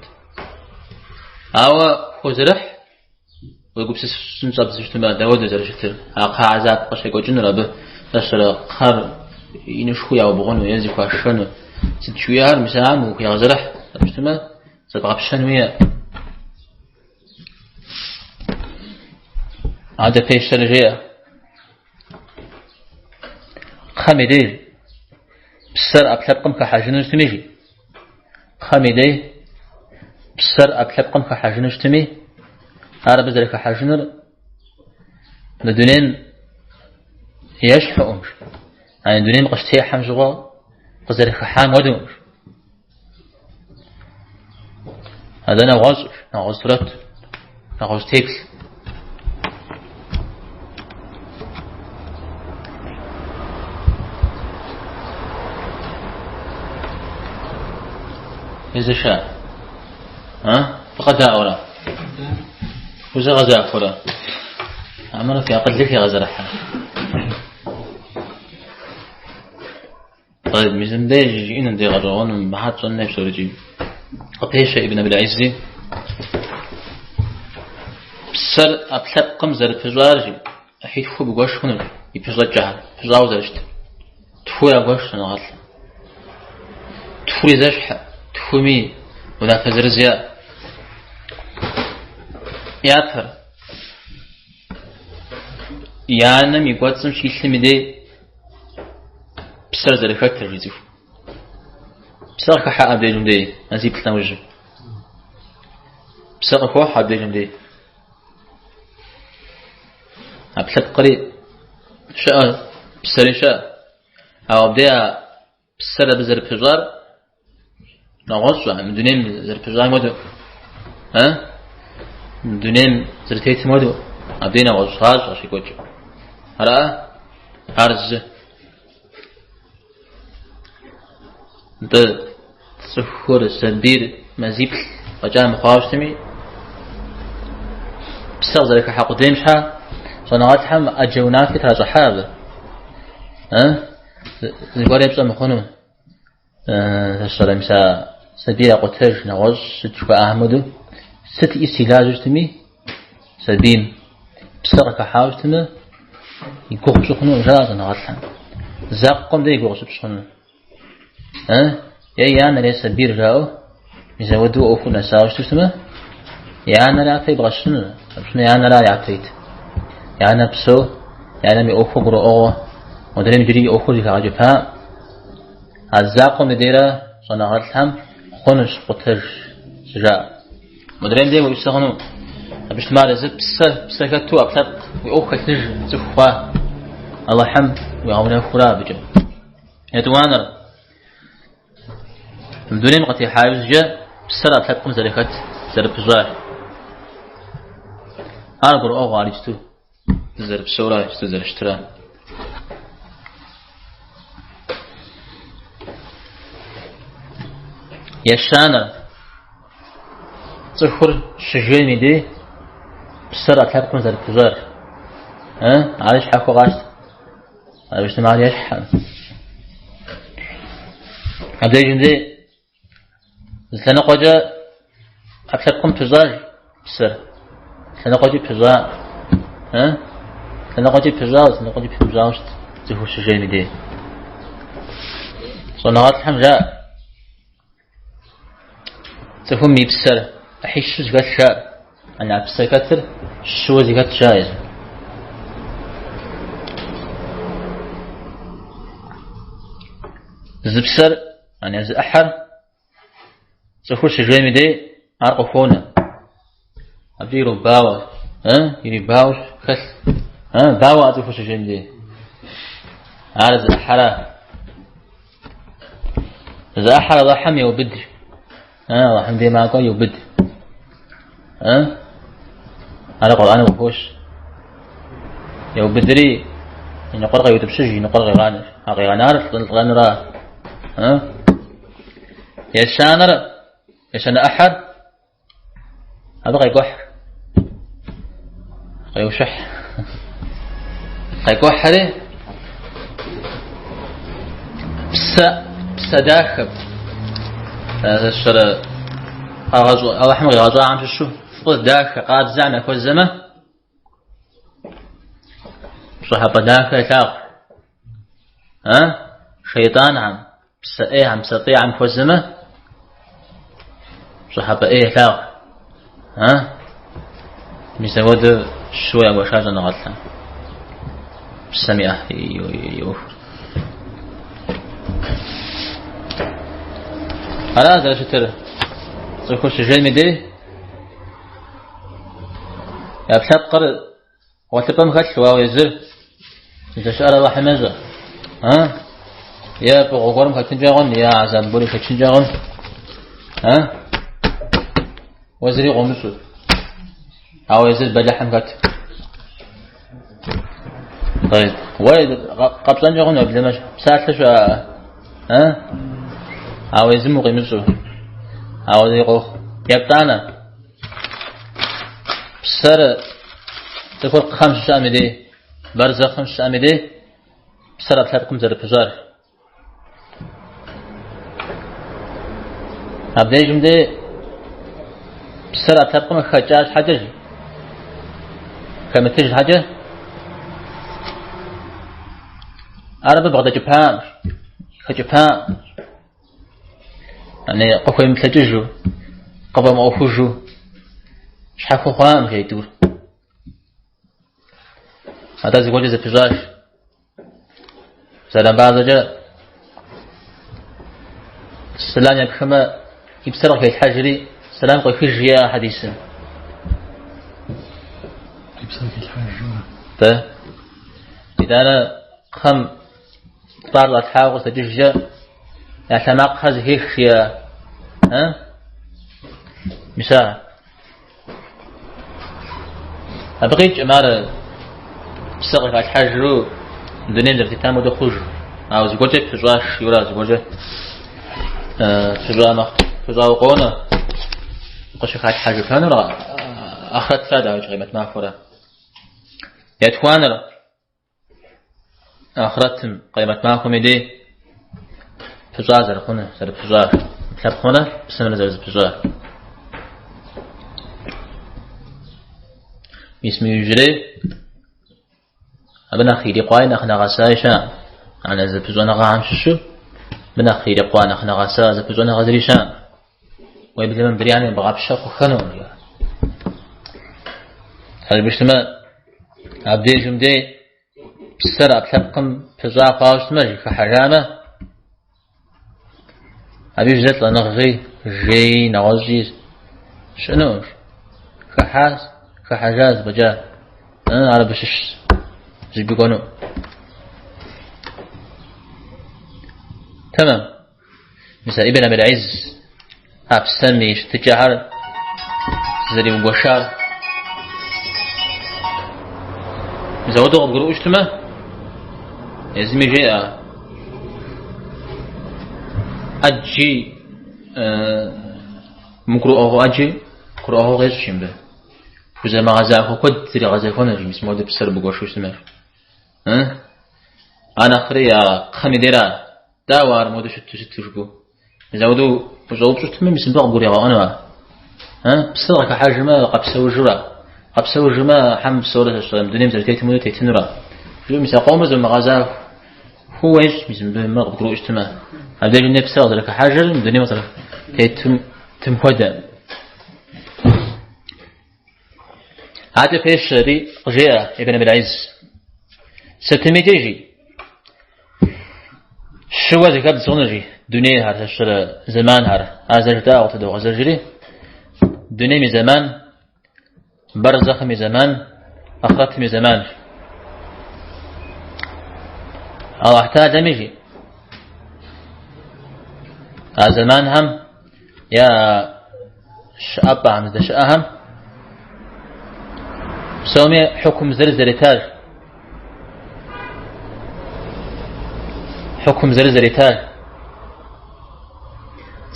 أو خزرح ويقول سنصاب سجتما داود زرجتر أقها عذاب قشة قجن ربه تشر خر ينشخو يا وبغون ويزيك واشن ستشويار مسام وكي زرح سجتما ستغبشن ويا هذا فيش تلجية خميدي بسر أبلبكم كحاجنش تميجي خميدي بسر أبلبكم كحاجنش تمي هذا بذلك حاجنر لدنين يشحو أمش يعني دنين قشتي حمجوا بذلك حام ودمش هذا نغاز ترات نغاز تيكل إذا شاء فقد أورا وزا غزا فورا عمرو في أقل لك يا غزرحة طيب ميزن دايج إن دي غرون بحط صنع بسورجي قبيشة ابن أبي العزي بسر أبلب قمزر تجارجي أحيد خو بقوش خنو يبجل جهل تجاوز رشت تفو يا قوش نغطل تفو يزشح تفو مي ولا فزرزيا ياتر يعني ميقواتسم شيء مدي بسر زرفت ترجيف بسر كحق أبدي جمدي نزيب تنوجه بسر كوح أبدي جمدي أبلب قريب شاء بسر شاء أو أبدي بسر بزر بجار نغوص من دونين زر بجار مدو من دونين زرتيت مدو أبدينا وصاج عشي كوتش هرا هرز ده سفور سبير مزيبل وجاء مخاوشتمي بسر ذلك حق ديمشها صنعات هم أجوناك ترجحها زيقاري بسر مخونو تشتري مسا سبير قتاج نغوز ستشبه أحمدو ست إستيلاج تمي سبيم بسرك حاوشتنا يقوم بسخنو جاز نغطلن زاقكم ده يقوم بسخنو يعني ليس سبير جاو يزودوا أوفو نساوش تسمى يعني لا في بغشنا يعني لا يعطيت يعني بسو يعني مي أوفو قرؤوا ودرين جري أوفو لك عجبها الزاقكم ديرا صنغطلهم خونش قتر جاء مدرين دي ويستغنوا باش تمارا زد بسر كتو أبلط ويأوخ كتنج زفوا الله حمد ويعونا فرا بجم يتوانا مدونين قتي حاوز جاء بسر أبلطكم زريخت زرب جاء أرقر أوغا عليجتو زرب سورا يجتو زرب اشترا يشانا تخر شجيني دي بسر أبلطكم زرب جاء عايش حكو غاشت عايش تماري يشحن عبدالي جندي زلنا قجا أبلطكم تجار بسر زلنا قجا تجار زلنا قجا تجار زلنا قجا تجار تخر شجيني دي صنعات الحمجاء تفهم مي بسر أحيش زكاة شاء أنا بسر كتر شو زكاة شايز زبسر يعني زي أحر تخش جيمي دي أرقفونا أبدي رباوة يري باوش كس باوة تخش جيمي دي عارز أحرا إذا أحر ضحم يوبدر ضحم دي ما قال يوبدر على القرآن وفوش يوبدري إن قرقة يتبشجي إن قرقة غانر حقي غانر غانر يشان أحر هذا غي قحر غي وشح غي قحر بس داخب هذا الشر أغازو أو أحمد غازو عم شو قد داخ قاد زعنا كوزمة صحابة داخ ثاق شيطان عم عم سطيع عم كوزمة صحابة ثاق مسود شوية وشاجة نغطى سميع يوفر على هذا شتر تخش جيمي دي يا بتقر وتبقى مخش واو يزر إذا شاء الله حمزة يا بغورم كتنجاون يا عزام بولي كتنجاون وزري غمسو أو يزر بلحم كت طيب وايد قبضان جاون قبل ما ساعة شو أو يزمو قيمسو أو يقول يبتانا بسر تقول 5 أمدي برزة 5 أمدي بسر أبتلكم زر بزار أبدي جمدي بسر أبتلكم خجاج حجج كم تجد حاجة عربي بغدا جبهان خجبهان يعني قفوا يمتلججوا قفوا موفوجوا شحفوا خوان في يدور هذا زي قولي زي بجاش سلام بعض جاء السلام يبخما يبسرق في الحجري سلام قوي في جياء حديثا يبسرق في الحجري إذا أنا خم طارلة حاغو سججة يعتمق هذه هي مثال أبغيت أمارة بسقف الحجر دنيا زرتي تامو دخوج أو زوجة تجاش يورا زوجة تجا تجا وقونا قش خات حجر فنرا أخذت فادا وجريمة مافورة يتوانر أخذتم قيمة ماكم يدي تجا زرخونة زر تجا تلبخونة بسمنا زر تجا اسم يجري أبنا خيري قوي نخنا غسايشان أنا زبزونا غام شو بنا خيري قوي نخنا غسا زبزونا غزريشان ويبدأ من بريان بغاب شاق وخنون هل بيشتما عبدي جمدي بسر أبتبقم تجا قاوش مجي كحجامة أبي جزت لنغغي جي نغزي شنو كحاس كحجاز بجا على بشش زي بيقولوا تمام مثلا ابن أبي العز أبسمي تجاهر زي بوشار مثلا ودو قبلوا اجتماع يزمي جاء أجي مقروءه أجي قرأه غير شنبه وزي ما غزاكو قد تري غزاكونا جي مسمو دي بسر بقوشو سمر أنا خريا خمي ديرا داوار مودو شتو شتو زودو وزوب شتو من مسم بقى بوريغا أنا بسرعة كحاجمة قبسو جرا قبسو جرا حم بسورة السلام دوني مزل تيتمو تيتنرا جو مسا قوم زي ما غزاك هو إيش مسم بهم بقرو اجتماع هذا اللي نفسه ذلك حاجة دوني مزل تيتم تمهدا هذا في الشري جاء ابن أبي العز ستميتيجي شو ذي قبل سونجي دنيا هذا الشر زمان هذا جدا أو تدو غزر جري دنيا من زمان برزخ من زمان أخرت من زمان الله احتاج ميجي زمانهم يا شأبهم ذا شأهم سومي حكم زرزرتاج حكم زرزرتاج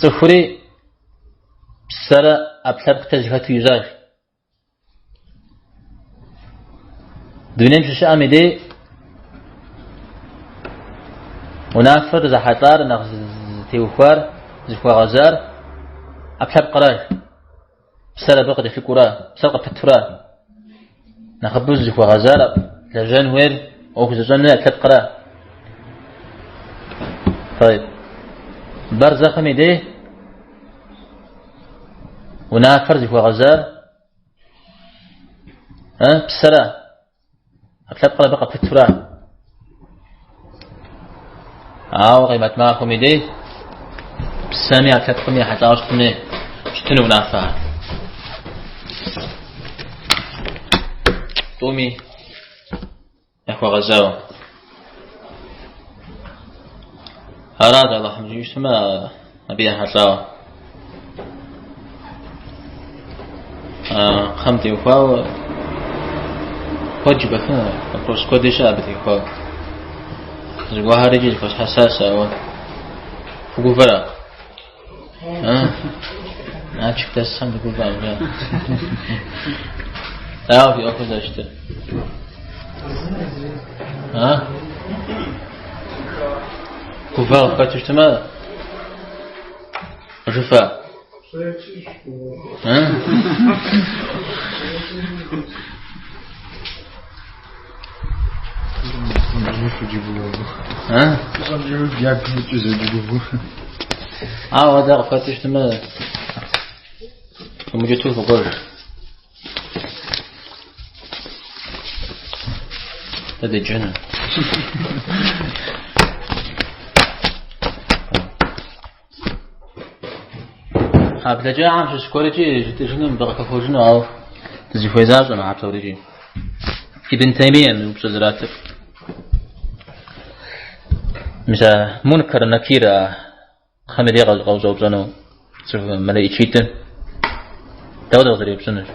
تفري سر أبلغ تجهة يزاج دونيم شأم دي ونافر زحطار نغز تيوفار زفوا غزار أبلغ قرار سر بقدر في كورا سر قفترا نخبز زفوا غزار لجان وير أو زجان أبلغ قرار. طيب برزخ ميدي ونافر زفوا غزار بسرا أبلغ قرار بقى فترا قيمة ما خميدي بسامي أبلغ قمي حتى أشتني شتنو نافع تومي يخوى غزاو أراد الله حمد يسمى أبيها حتى خمتي وفاو وجبة فيها أبروس كودي شابتي وفاو زقوها رجل فاس حساسة فوقو فرا ما شفت السم تقول فرا لا في أكو زاشته كفار كاتشت ما وشفا هذا كاتشت ما ومجتوه فقول هذا جنة حاب تجي عام شو سكوريجي جتجنن بقى فوجنا أو تزي فوزاز أنا حاب سوريجي ابن تيمية من بسزرات مثل منكر نكيرة خمر يغل غوزو بزنو سوف ملاي تشيتن داود غزري بسنر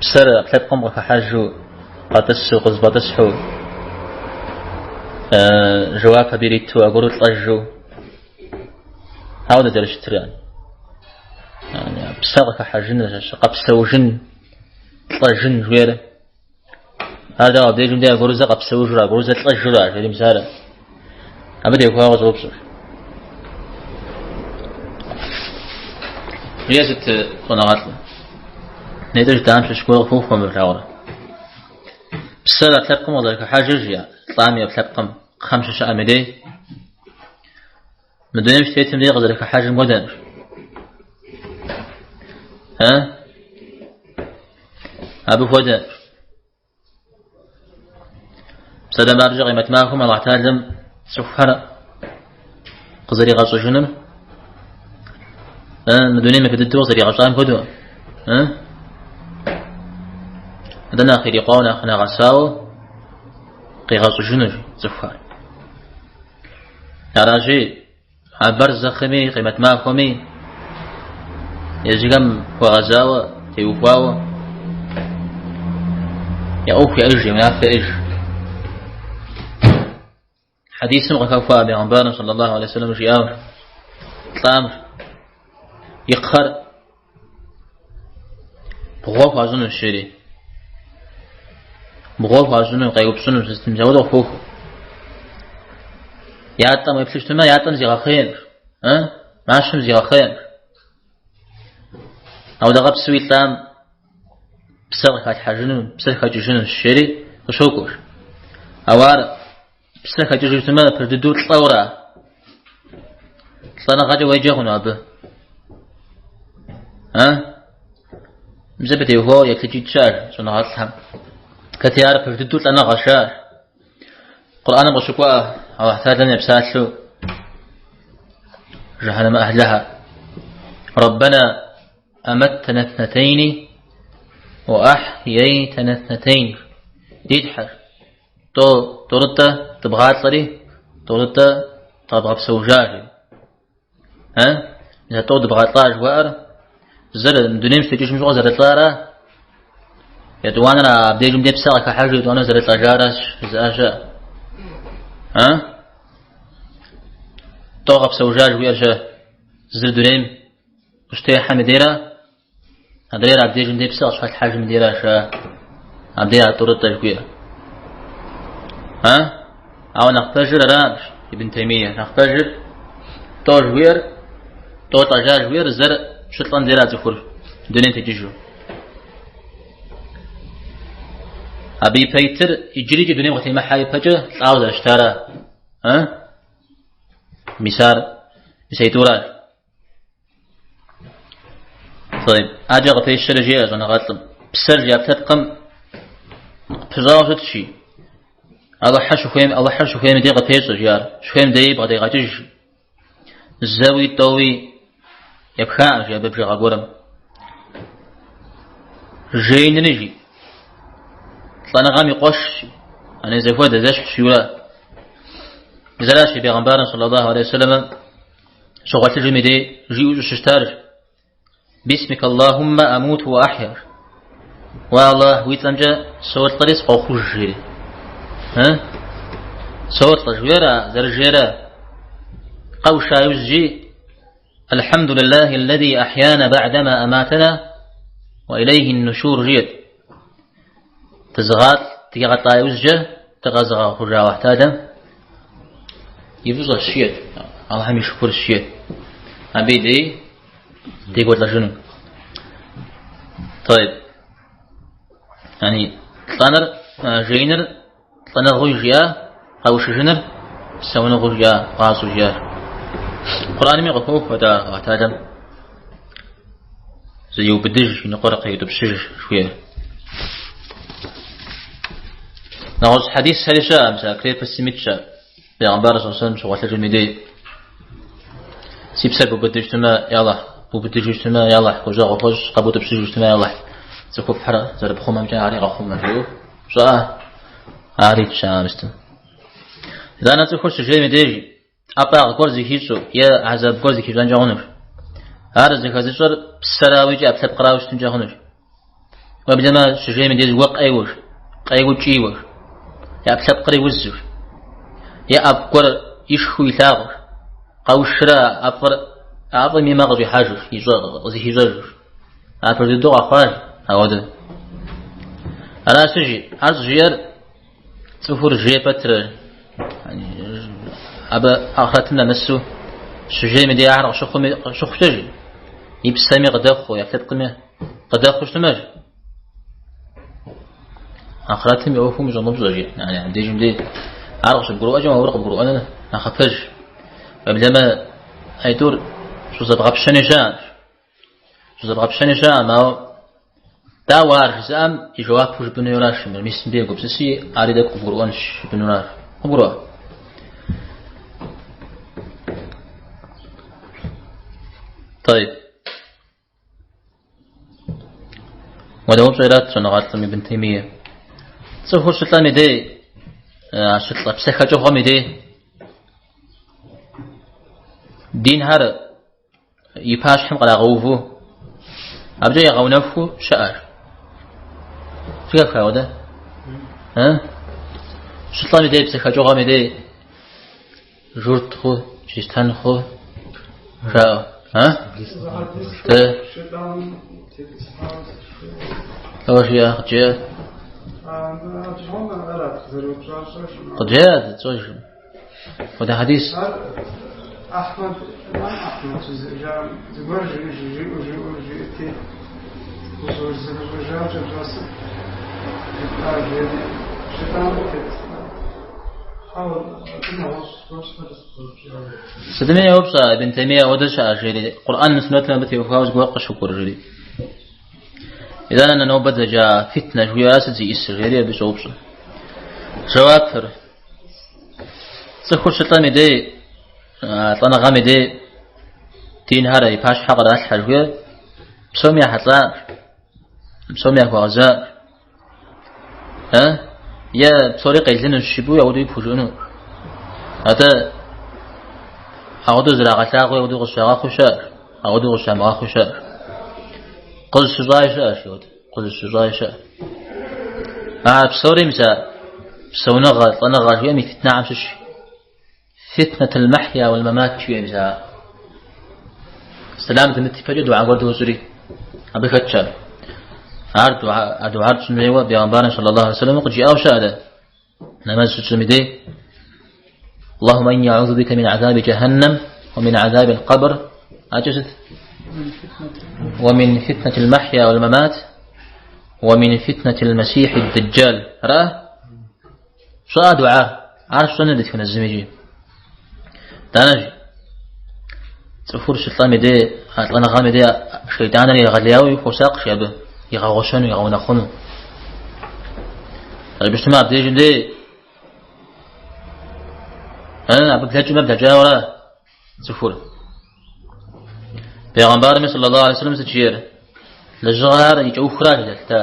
بسر أبتقم وفحاجو قاتسو قزباتسحو جواب بيريتو أقولت أجو هاودا درش تريان يعني بساقك حاجن قبسوجن طجن جويره هذا أبدي جمدي أقولز قبسوجرا أقولز طجرا جري مسارة أبدي يكون غزو بصر رياسة قناعات نيدرج دام شكور خوفكم بالعورة بسالة تلقم وضعك حاجة طعامي بتلقم 5 شامدي مدوني مش تيتم لي غزلك حاجة مودن أبو فودن بسالة ما رجع قيمة معكم الله تعالى سفحنا قزري غاصو جنم مدوني ما كدتو غزري غاصان كدو هذا آخر يقاونا خنا غساو قي غاصو جنم سفحنا يراجي عبر زخمي قيمة معكمي يزجم وغزاوة تيوفاوة يا أوفي أجري منافع أجر حديث غفافا بغنبان صلى الله عليه وسلم جيامر طامر يقهر بغوف عزون الشري بغوف عزون قيوب سنو سيستم جاود وخوف يعطى ما يبلش تما يعطى زي خير ماشم زي خير أو دغب سوي تام بسرخة حاجنو بسرخة جوجن الشري وشوكوش أوار بسرخة جوجن تما بردو تصورة صار غادي ويجهون أبه مزبط يهو يكتجي تشار شنو هالهم كتيار بردو أنا غشار قرآن بشكواه أو احتاجنا بساتلو جهنم أهلها ربنا أمتنا 2 وأحييتنا 2 يدحر تو ترتا تبغى تصري ترتا تبغى بسوجاج إذا تود بغطاء جوار زر دنيم ستيجي مش غزر طارة يدوانا بديجم دي بساق كحاجة يدوانا زر طاجارش زاجا توقف سوجاج ويرجع زر دنيم وشتي حمديرة هديرة بديجم دي بساق شحال حاجة مديرة شا هديرة تورط تجوير أو نختجر رامش ابن تيمية نختجر توجوير تو طاجاج وير زر شطلان ديرا تخور دنيا تجيجو أبي بيتر يجري دنيا وقت ما حي بجه عاوز اشترى مسار بسيطورة طيب أجا غفي الشرجية أنا غاتلم بسرجة بتتقم بزاوجة شي الله حش خيم دي غفي الشرجية شخيم دي بغدي غاتج الزاوي الطوي يبخاء يا ببجي غاقورم جاين نجي طلعنا غامي قوش أنا زفوة دزاش شولا زلاش بيغمبارا صلى الله عليه وسلم شغلت الجميدي جيوز الشتارج باسمك اللهم أموت وأحيا والله ويتلنجا صوت طريس قوخوش جيري صوت طجويرا زرجيرا قوشا يوزجي الحمد لله الذي أحيانا بعدما أماتنا وإليه النشور جيد تزغات تيغطا يوزجه تغزغ خجا واحتادا يفوز الشيء الله هم يشكر الشيء أبيدي تيقول لجنو طيب يعني طانر جينر طانر غوجيا قوش جنر سونا غوجيا قاسو جيا القرآن مي غفوف ودا واحتادا زيو بدج نقرق يدبسج شوية نغوص حديث هلشا مسا كريب السميتشا بيغمبار صلى الله عليه وسلم شغلت الجميدي سيبسر ببدجتما يالله ببدجتما يالله خوجا غفوج قبو تبسجتما يالله زكوب حرا زرب خوما مجان عري غخوم مجيو شاء عري تشا مستم إذا أنا تخش الجميدي أباغ قرزي كيشو يا عذاب قرزي كيشو أنجا غنر هذا زكاة الشر بسراوي جاء بسب قراوش تنجا غنر وبدما الجميدي وق أيوش أيوش جيوش يا بسب قري وزر يا أبقر يشخو يتاغر قوشرا أبقر مما غزي حاجر غزي هجر أبقر دو أخوار هذا أنا سجي أرز جير تفور جي بتر يعني أبا آخرتنا مسو سجي مدي أعرق شخ تجي يبسامي قداخو يكتبقمي قداخو شتماج آخرتهم يوفو مجنب زوجي يعني عندي جمدي عرق القرآن جمع ورق القرآن أنا أخفج وبلما هيدور شو زبغب شنشان ما هو داوار زام يجواب فوج بنيوراش من المسلم بيجو بسسي أريدك القرآن بنيوراش القرآن طيب ودوم صيرات سنغات من ابن تيمية سوف شتلاني دي شتلا بسخة جوغمي دي دين هر يباش حم قلا غوفو أبجا يغونفو شعر شو كيف هذا شتلاني دي بسخة جوغمي دي جورت خو جيستان خو شاو أوش يا خجيت خجيت توش وده حديث أحمد جاء زبرج جيتي وزوج جاسم سدمي يوبسا ابن تيمية ودش أجري القرآن مسنوتنا بتي وفاوز بوقع شكر جري إذا أنا نوبة جاء فتنة جوياسة زي إسرائيلية بسوبسا جواب سخور شطاني دي طانا غامي دي تين هارا يباش حقر أسحر جويا بسوميا حطلان بسوميا فوازار يا بطريقة يزين الشبو يعودوا يبوجونه هذا أودو زلا غتاغ أودو غشاغ خشار أودو غشام خشار قل الشجاع شاشود قل الشجاع شا بصوري مسا بصونا غلط أنا غاجي أمي فتنة عمشش فتنة المحيا والممات شوية مسا سلامة النتفاجة دعاء قرده وزري أبي فتشار عرض سنوية بيغنبارنا صلى الله عليه وسلم قد جاء وشاهد نماز سجمدي اللهم إني أعوذ بك من عذاب جهنم ومن عذاب القبر أجزت ومن فتنة المحيا والممات ومن فتنة المسيح الدجال رأى شو دعاء عارف شو ندت في الزميجي تانجي تفور الشيطان مدي أنا غام مدي شيطانا يغلياوي وفساق شابه يغوشنو يغونخونو البجتماع بديجي دي أنا بقتلت مبدأ جاورا تفور پیغمبر صلى الله عليه وسلم سجير لجغار يجو خراج دلتا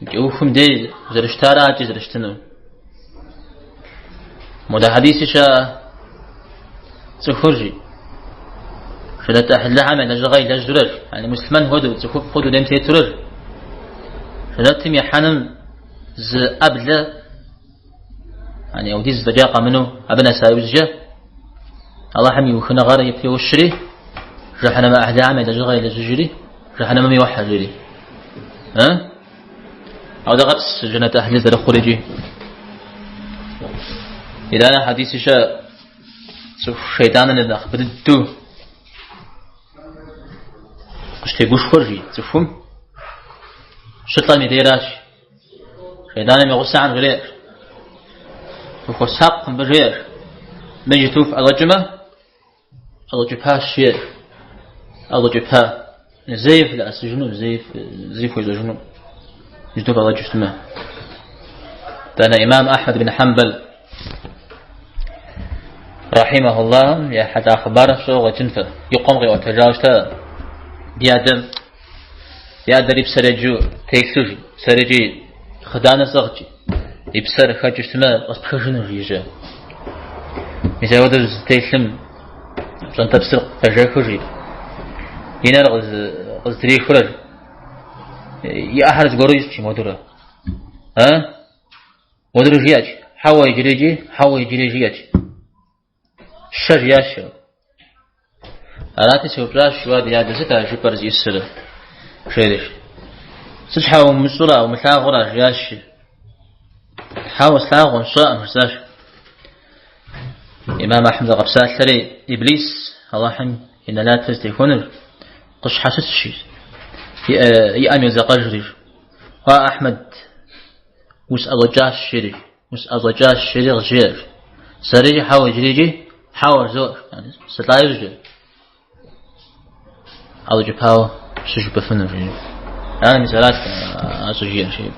يجو خم دي زرشتار عاجز زرشتنو مدى حديث شا تخرجي شدت أحد لعمل لجغاي لجرر يعني مسلمان هدو تخف خدو دم تيترر شدت تم يحنم ز أبل يعني أو ديز دجاقة منه أبنى سايوزجه الله حمي وخنا غار يبتي وشري رحنا ما أحد عمل لجغاي لجري رحنا ما يوحى جري أو ده غبس جنة أهل ذا الخرجي إذا أنا حديث شاء شيطان اللي أخبرته قشتي قوش خرجي تفهم شطان مديراش شيطان يغصى عن غير وخساق بغير مجي توف أغجمة أغجبها الشيء أغجبها زيف لا سجنو زيف ويزجنو يجدوب أغجبتما تانا إمام أحمد بن حنبل رحمه الله يا حتى أخباره شو غتنفى يقوم غير وتجاوزته بيادم يبسرجو تيكسوجي سرجي خدانا صغجي يبسر خاجشتما أصبحشنو ريجا مثل ودر تيسلم عشان تبسر تجاكوجي هنا غز تري خرج يا أحد قريش شي مدرة مدرة جياج حوا يجري جياج شر ياش أراتي سوبراش واد يا دزتا جبر زي السر شيرش سحوا مسرا ومثاغرا جياش حاول ساغون شاء مرساش إمام أحمد غبسات ثري إبليس الله حم إن لا تستيقون قش حسس شيء يأمي زقجري وأحمد مسألة جاش شري غجير سريجي حاول جريجي حاول زور يعني ستلايجي أو جبهاو شجو بفنر يعني مثالات أسجير شيء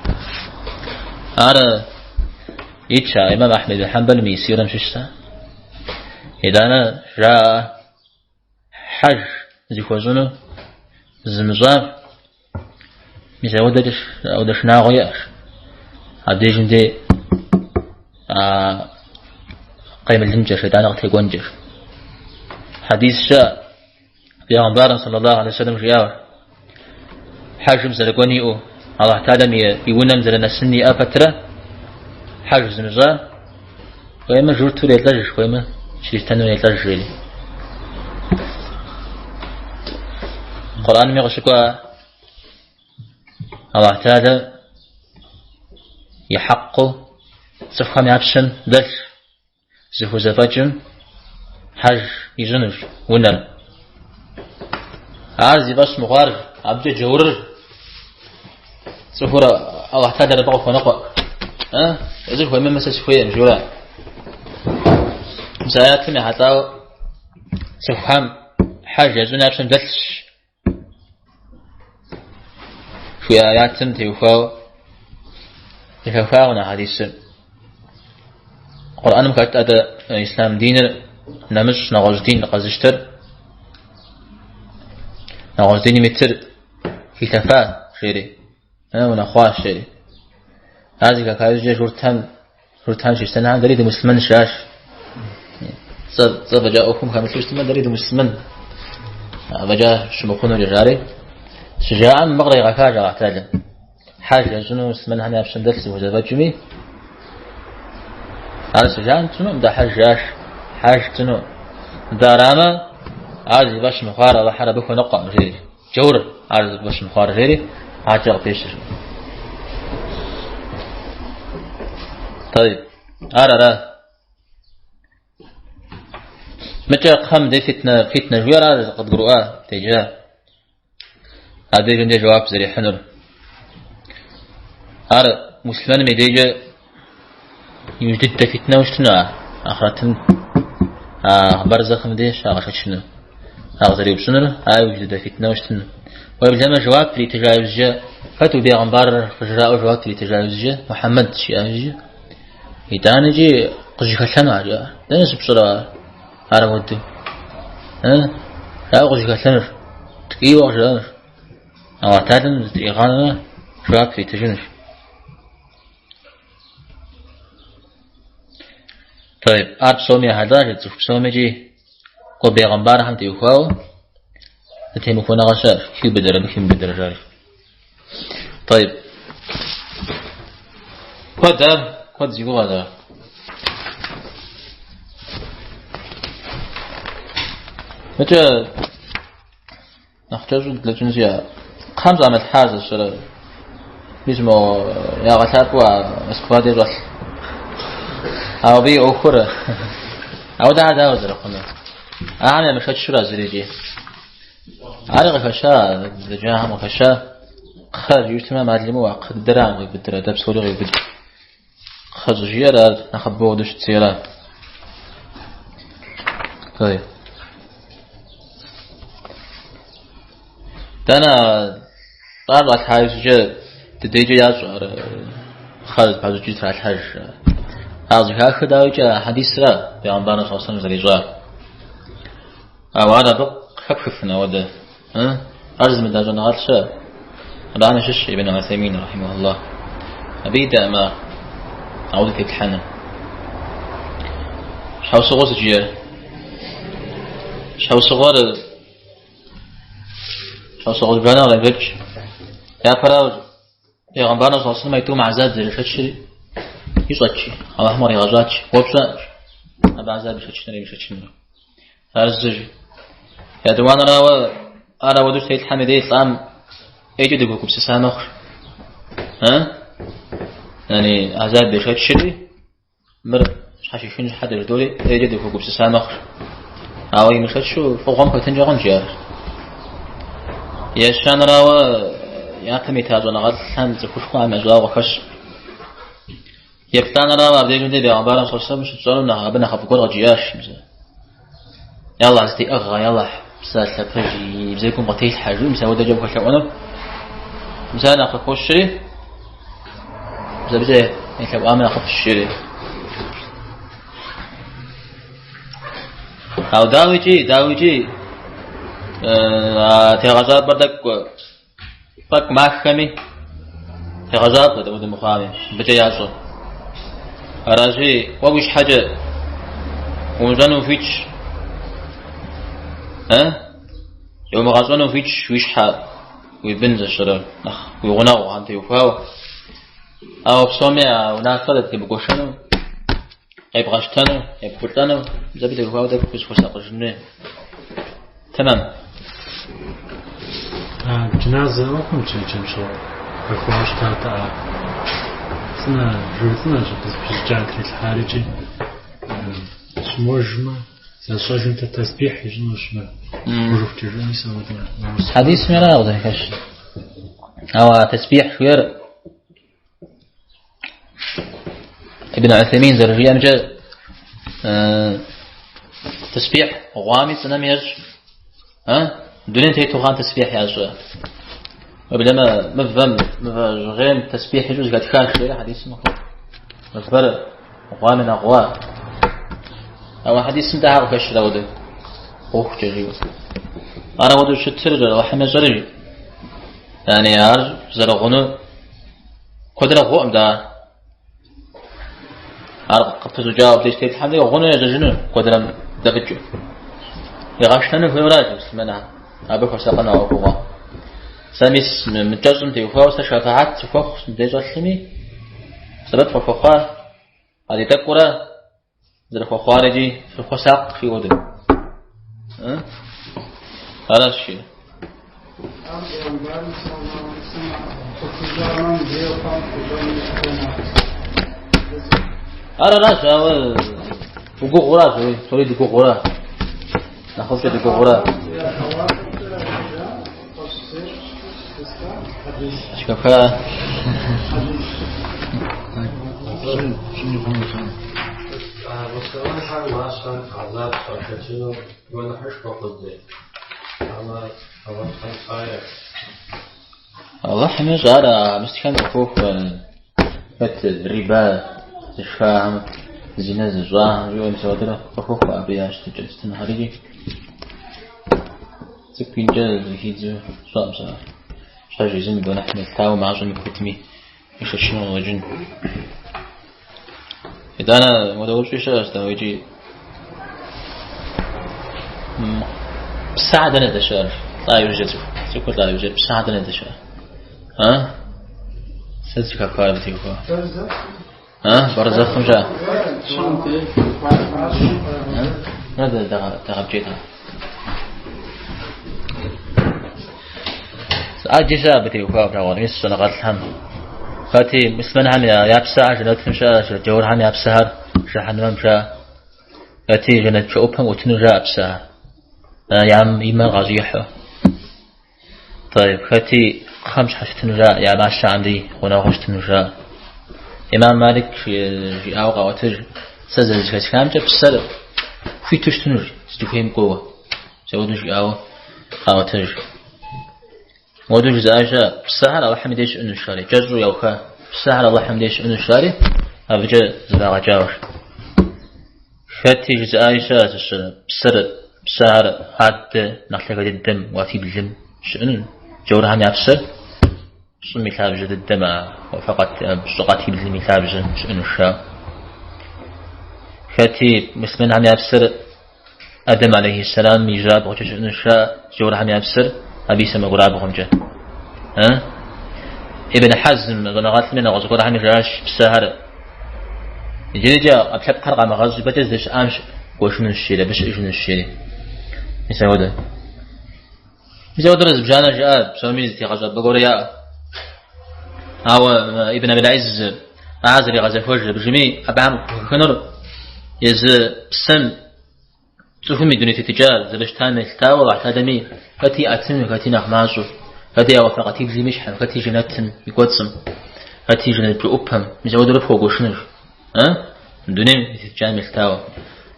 أنا يتشا إمام أحمد بن حنبل ميسيرا مششتا إذا أنا جاء حج زي خوزونو زمزار مثل ودش ناغياش عبديجن دي قيم الجنجر شيطان اغتي قنجر حديث شاء بيغنبارا صلى الله عليه وسلم جياور حج مزلقوني او الله تعالى يونا مزلنا سني أفترة حج زمزار ويما جورتو ليتلاجش ويما شريستانو ليتلاجش لي القرآن ميغشكوا الله تعالى يحقو سفخم يابشن دل زفو زفاجم حج يجنج ونر عارزي باش مغارج عبد جورر سفورة الله تعالى ربعو فنقوى يزيف ويمن مسا سفوية مجورا مسايات كمي حتى سفخم حج يجن يابشن دلش في آيات تيوفاو يفاونا حديث القرآن مكتب أدى إسلام دين نمش نغاز دين قزشتر نغاز دين متر في تفا شيري أنا ونخواش شيري هذه كايزجي جورتان شيستان عن دليل مسلمان شاش فجاءكم خمس مسلمين دريد مسلمين فجاء شمخون الجاري شجاعا مغري غكاجا اعتاجا حاجة جنو مسلمين هني أبشن درس وجزا جمي هذا شجاعا جنو مدا حاج جنو داراما عادي باش مخارة وحرا بكو نقع غيري جور عادي باش مخارة غيري عاجا بيشر. طيب أرى متى قام دي فتنة جويرة قد قرؤها تجاه هذا جندي جواب زري حنر أرى مسلمان مديجة يوجد فتنة وشتنا آخرتهم برزخ مديش آخر شنو أغزري بشنر يوجد فتنة وشتنا ويبلغ جواب في تجاوز جاء فتو بيغمبار جراء جواب في تجاوز جاء محمد شيء يتعني جي قجي خشنا جاء لا نسب صلاة أرى ودي لا قجي خشنا تكي وغجلانر أو اعتادن إغانا جواب في تجنش. طيب أرب سومي هذا جت سومي جي قو بيغمبار هم تيوخاو تتهم كونا غشار كيو بدر بكيم بدر جاري. طيب كود زيقو هذا متى نحتاج لجنزية خمسة عمل حاجة شرا اسمه يا غسات واسكوادي رأس أو بي أخرى أو ده وزرقنا أنا مش هتشرا زريجي أنا غفشا دجاهم غفشا خارج يجتمع مع اللي قد درام ويبدر دب سوري ويبدر خارج جيرا نخبوه دوش تسيرا. طيب دانا طالع الحاج جاء تديجي ياسر خالد بعد جيت على الحاج هذا كذا وجاء حديث لا بيعنبانا صلى الله عليه وسلم زريجا أو أنا بق خففنا وده أرزم الدجان غالشة هذا أنا شش ابن عثيمين رحمه الله أبيد ما أعود في الحنة شو صغار جير شو صغار بنا ولا بيج يا فراوج يا غنبانا صلى الله عليه وسلم يتوم عزاد زي الفتشري يصدشي على أحمر يغزاتش وبساج أبا عزاد بشتشنري هرزج يا دوان أنا ودوش تيت حمدي إسلام يجي دقوق بسسام أخر يعني عزاد بشتشري مر حشي شنج حد الدولي يجي دقوق بسسام أخر أو يمشتشو فوقهم كتنجا غنجار يشان راوا يعتمي تاجونا غاد حان زكوشكو عم أجلاء وخش يبتان راوا بديجون دي بيعبارا صلى الله عليه وسلم شتزالونا أبنا خفقور غجياش يلا عزتي أغا يلا بسالة فرجي بزيكم غتيل حاجو مسا ودا جاب خشعونا مسا ناخد خوش شري مسا بزي يكب آمن أخف الشري أو داويجي تغازات بردك فك محكمي تغازات بده ود مخامي بتياسو راجي وش حاجة وزنو فيش يوم غازنو فيش وش حا ويبنز الشرر ويغناو عن تيوفاو أو بسومي أو نافذت يبقوشنو يبغاشتنو يبقوشتنو زبده يوفاو ده بكوش فساق الجنة تمام. جنازة وهم شو بخواش تاتا سنة جوتنا جبت بجانك الخارجي سموجما سأصوج انت تسبيح يجنوشنا وجوف تجوني سوادنا حديث ملا وده كش أو تسبيح غير ابن عثيمين زرجيان جاء تسبيح غامي سنميج دونين تيتو غان تسبيح يا زوا وبلما مفهم غير تسبيح يجوز قد كان شوية حديث مفبر غامنا غوا أو حديث انتهى وكش داود أوه جريو أنا ودو شتر جرى وحمي جري يعني يار زرغونو قدر غوم دا أرق قبض جواب ليش تيت حمي غونو يجنو قدر دبجو يغشتنا في وراجع سمنا أبوك وسقنا أبوه سامس متجزم تيوفاو سشفاعات تفخ ديجا سمي سبب فخوخا هذه تقرأ ذا خارجي في خساق في ودن هذا الشيء هذا لا شيء وقو غرا تريد وقو غرا ناخذ كده وقو غرا شكرا وكمان حال ما أصلا عذاب صاحبتنا وأنا حش بقدر أما خمسة الله حمي زارا مستكان بخوف بت الربا تشفاهم زينة زواه جو مسودرة بخوف أبياش تجلس نهاري تكين جل هيد صام صار شاجي زين بنا حمل تاو معجن كتمي إيش شنو وجن إذا أنا مدور في شيء أستويجي بساعدنا تشار لا يوجد سكوت لا يوجد بساعدنا تشار ها سلسلة كافار بتيوفا ها برزخ مجا ماذا تغبجيتها أجيسا بتيوفا براون يسون قتلهم فاتي مسلمان هم يا بساعة جنات مشا جور هم يا بسهر شحن مشا فاتي جنات شوبهم وتنجا بسهر يام إيمان غازيحه طيب فاتي خمس حش تنجا يا باشا عندي هنا غش تنجا إمام مالك في أوقع وتر سزل جت كامجة بسر في توش تنجا استفهم قوة سودوش أو خاوتر مودوش زاجا بسهل الله حمديش إنه شاري جزر يوخا بسهل الله حمديش إنه شاري أبجا زلاغ جاور فاتي جزايشا بسر بسهل حد نخلق الدم واتي بالجم شأن جورها يبسر صمي ثابجة الدم وفقط بسقطي بالجم ثابجة شأن الشاء فاتي مسلم هم يبسر أدم عليه السلام يجاب وجه شأن الشاء جورها يبسر أبي سما قرابهم جه ابن حزم غنغات من غزقور هم يجاش بسهر يجي جاء أبحث قرقة مغزي بجزش أمش وشنو الشيء بش شنو الشيء يسوي رز بجانا جاء بسوميز تيغزب بقول يا أو ابن أبي العز أعزل غزف وجه بجميع أبعم خنر يز بسم تفهمي دنيا تجار زبشتان ملتاوى واعتادمي فتي أتم فتي نخماسو فتي أوفقتي بزي مشحن فتي جناتن يقوتصم فتي جنات بأوبهم مزود رفقو قوشنر دنيا تجار ملتاوى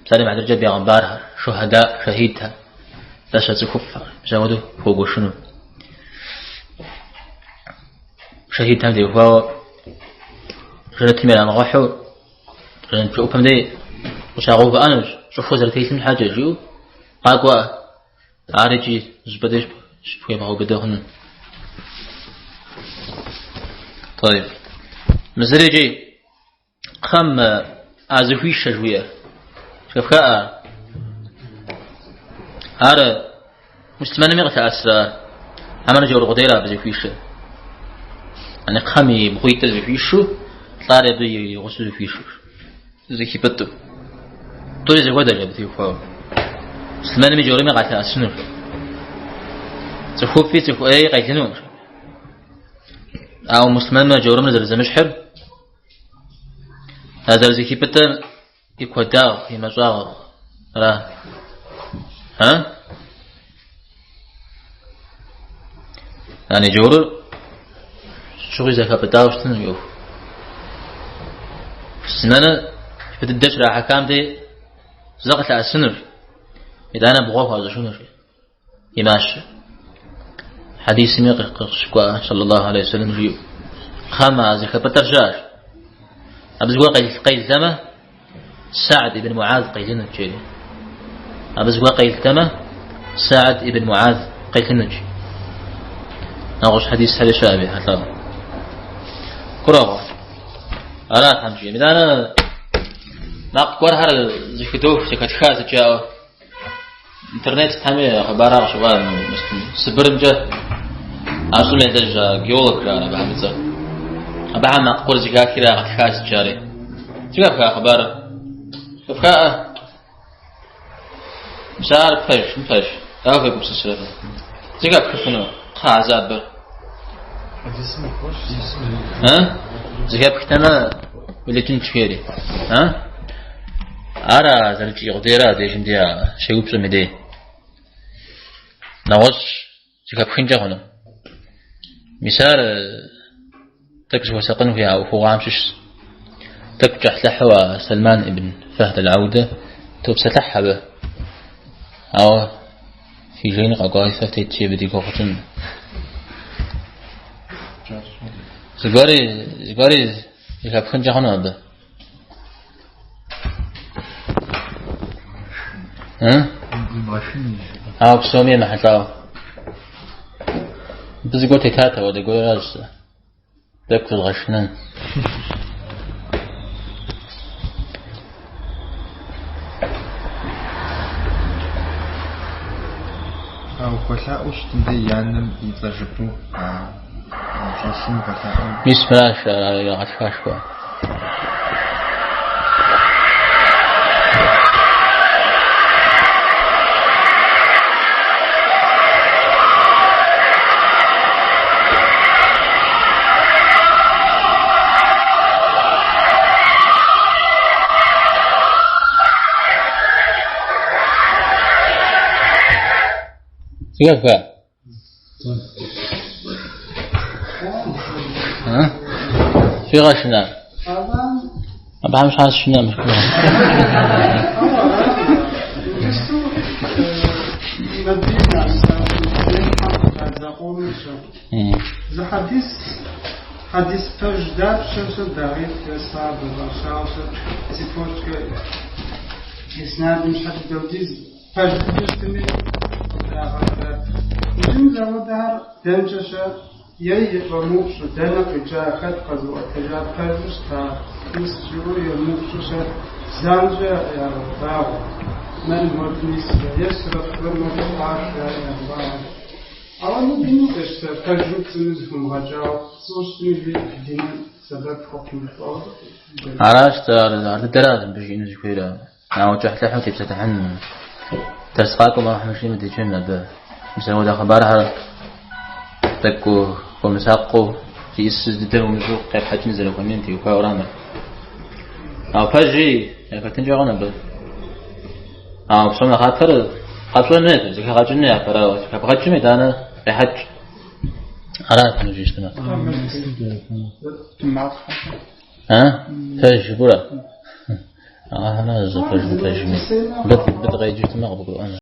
بسالي معدر جاب يغنبارها شهداء شهيدها داشت كفار زودوا فوق شنو شهيد هم دي فاو جنت من أنا غحو جنت شوفهم دي وشاغوف أنا شوفوا زرتي من حاجة جو قاقوا عارجي زبدش شوفوا ما هو بدهن طيب مزريجي خم عزفي شجوية شوفها هذا مسلمان ميغتا أسرار أما نجور غديرة بزيفيشة أنا خامي بخويت زيفيشو طاري دوي غسو زيفيشو زيكي بدو طولي زي غدا جاب زيفاو مسلمان ميجور ميغتا أسنور زخوف في زخو أي غيتنون أو مسلمان ميجور مزر زمشحر هذا زيكي بدو يكوداغ يمزاغ راه يعني جور شو إذا كبتاوش تنيو السنة بتدش راح كام دي زغت على السنر إذا أنا بغوه هذا شو نشي يماشي حديث ميق شكوا صلى الله عليه وسلم جيو خامة إذا كبترجاش أبزقوا قيل ثمة سعد بن معاذ قيلنا تشيلي أبزقوا قيل ثمة سعد بن معاذ قيلنا تشيلي ناقش حديث هذا شابه هذا قرابة أنا أحمد إذا أنا ناق قرار زكتوه زكتخاز جاء إنترنت تامي خبارة شغال سبرمجة أصلا يدرج جيولوج أنا بعمل أبعد ما أقول زكاة كذا خاص جاري زكاة خبارة كفاءة مش عارف فيش أوفي بمسلسل زكاة كفنو خازات بر ها زكاة كتنا اللي تنشفيري ها أرى زلجي غديرة ديشن ديا شيء بسمدي نواش زكاة خنجة هنا مثال تكش وسقن فيها وهو عامشش تكجح لحوى سلمان ابن فهد العودة تبستحها به أو في جين قاقايفة تيتشي بدي قوتن زغاري يكاب خنجة هنا هذا ها بسومية محتاو بس قلت تاتا ولا قول راس دكت الغشنان أو خلاء تندي يعنم يتجبو شاشون خلاء مش ملاش يا عشاشوا كيف ها في غشنا أبغى مش عارف شنو مش كلام حديث تجداد شمس الدقيق صعب وشاوس سيفوش إسناد مش حد دوديز تجدد يستمر يجب زودها دنجشة يي وموش دنق جاء خد وتجاد خدش تا يسجو يموش زانجة يا باو من مدنيس يسرق ورمض عاش يا باو أولا بنيتش تجربة نزهم غجاو صوش نجي دين سبب حكم الفوض عرفت الدراسة بيجي نزكيرا أنا وجهت لحم تبتحن تسقاكم ما رح مشي مدي جنة ده مثلا وده خبرها تكو ومساقو في السجدة ومزوق قيب حج نزل وكمينتي وكاورانا أو فجي يعني فتنجي غانا بل أو بسونا خاطر خاطر نيت زكا خاطر نيت فرا زكا بخاطر نيت أنا بحج عرفت نجي اشتنا ها فجي برا أنا زفج فجي بد غيجي تمغبو أنا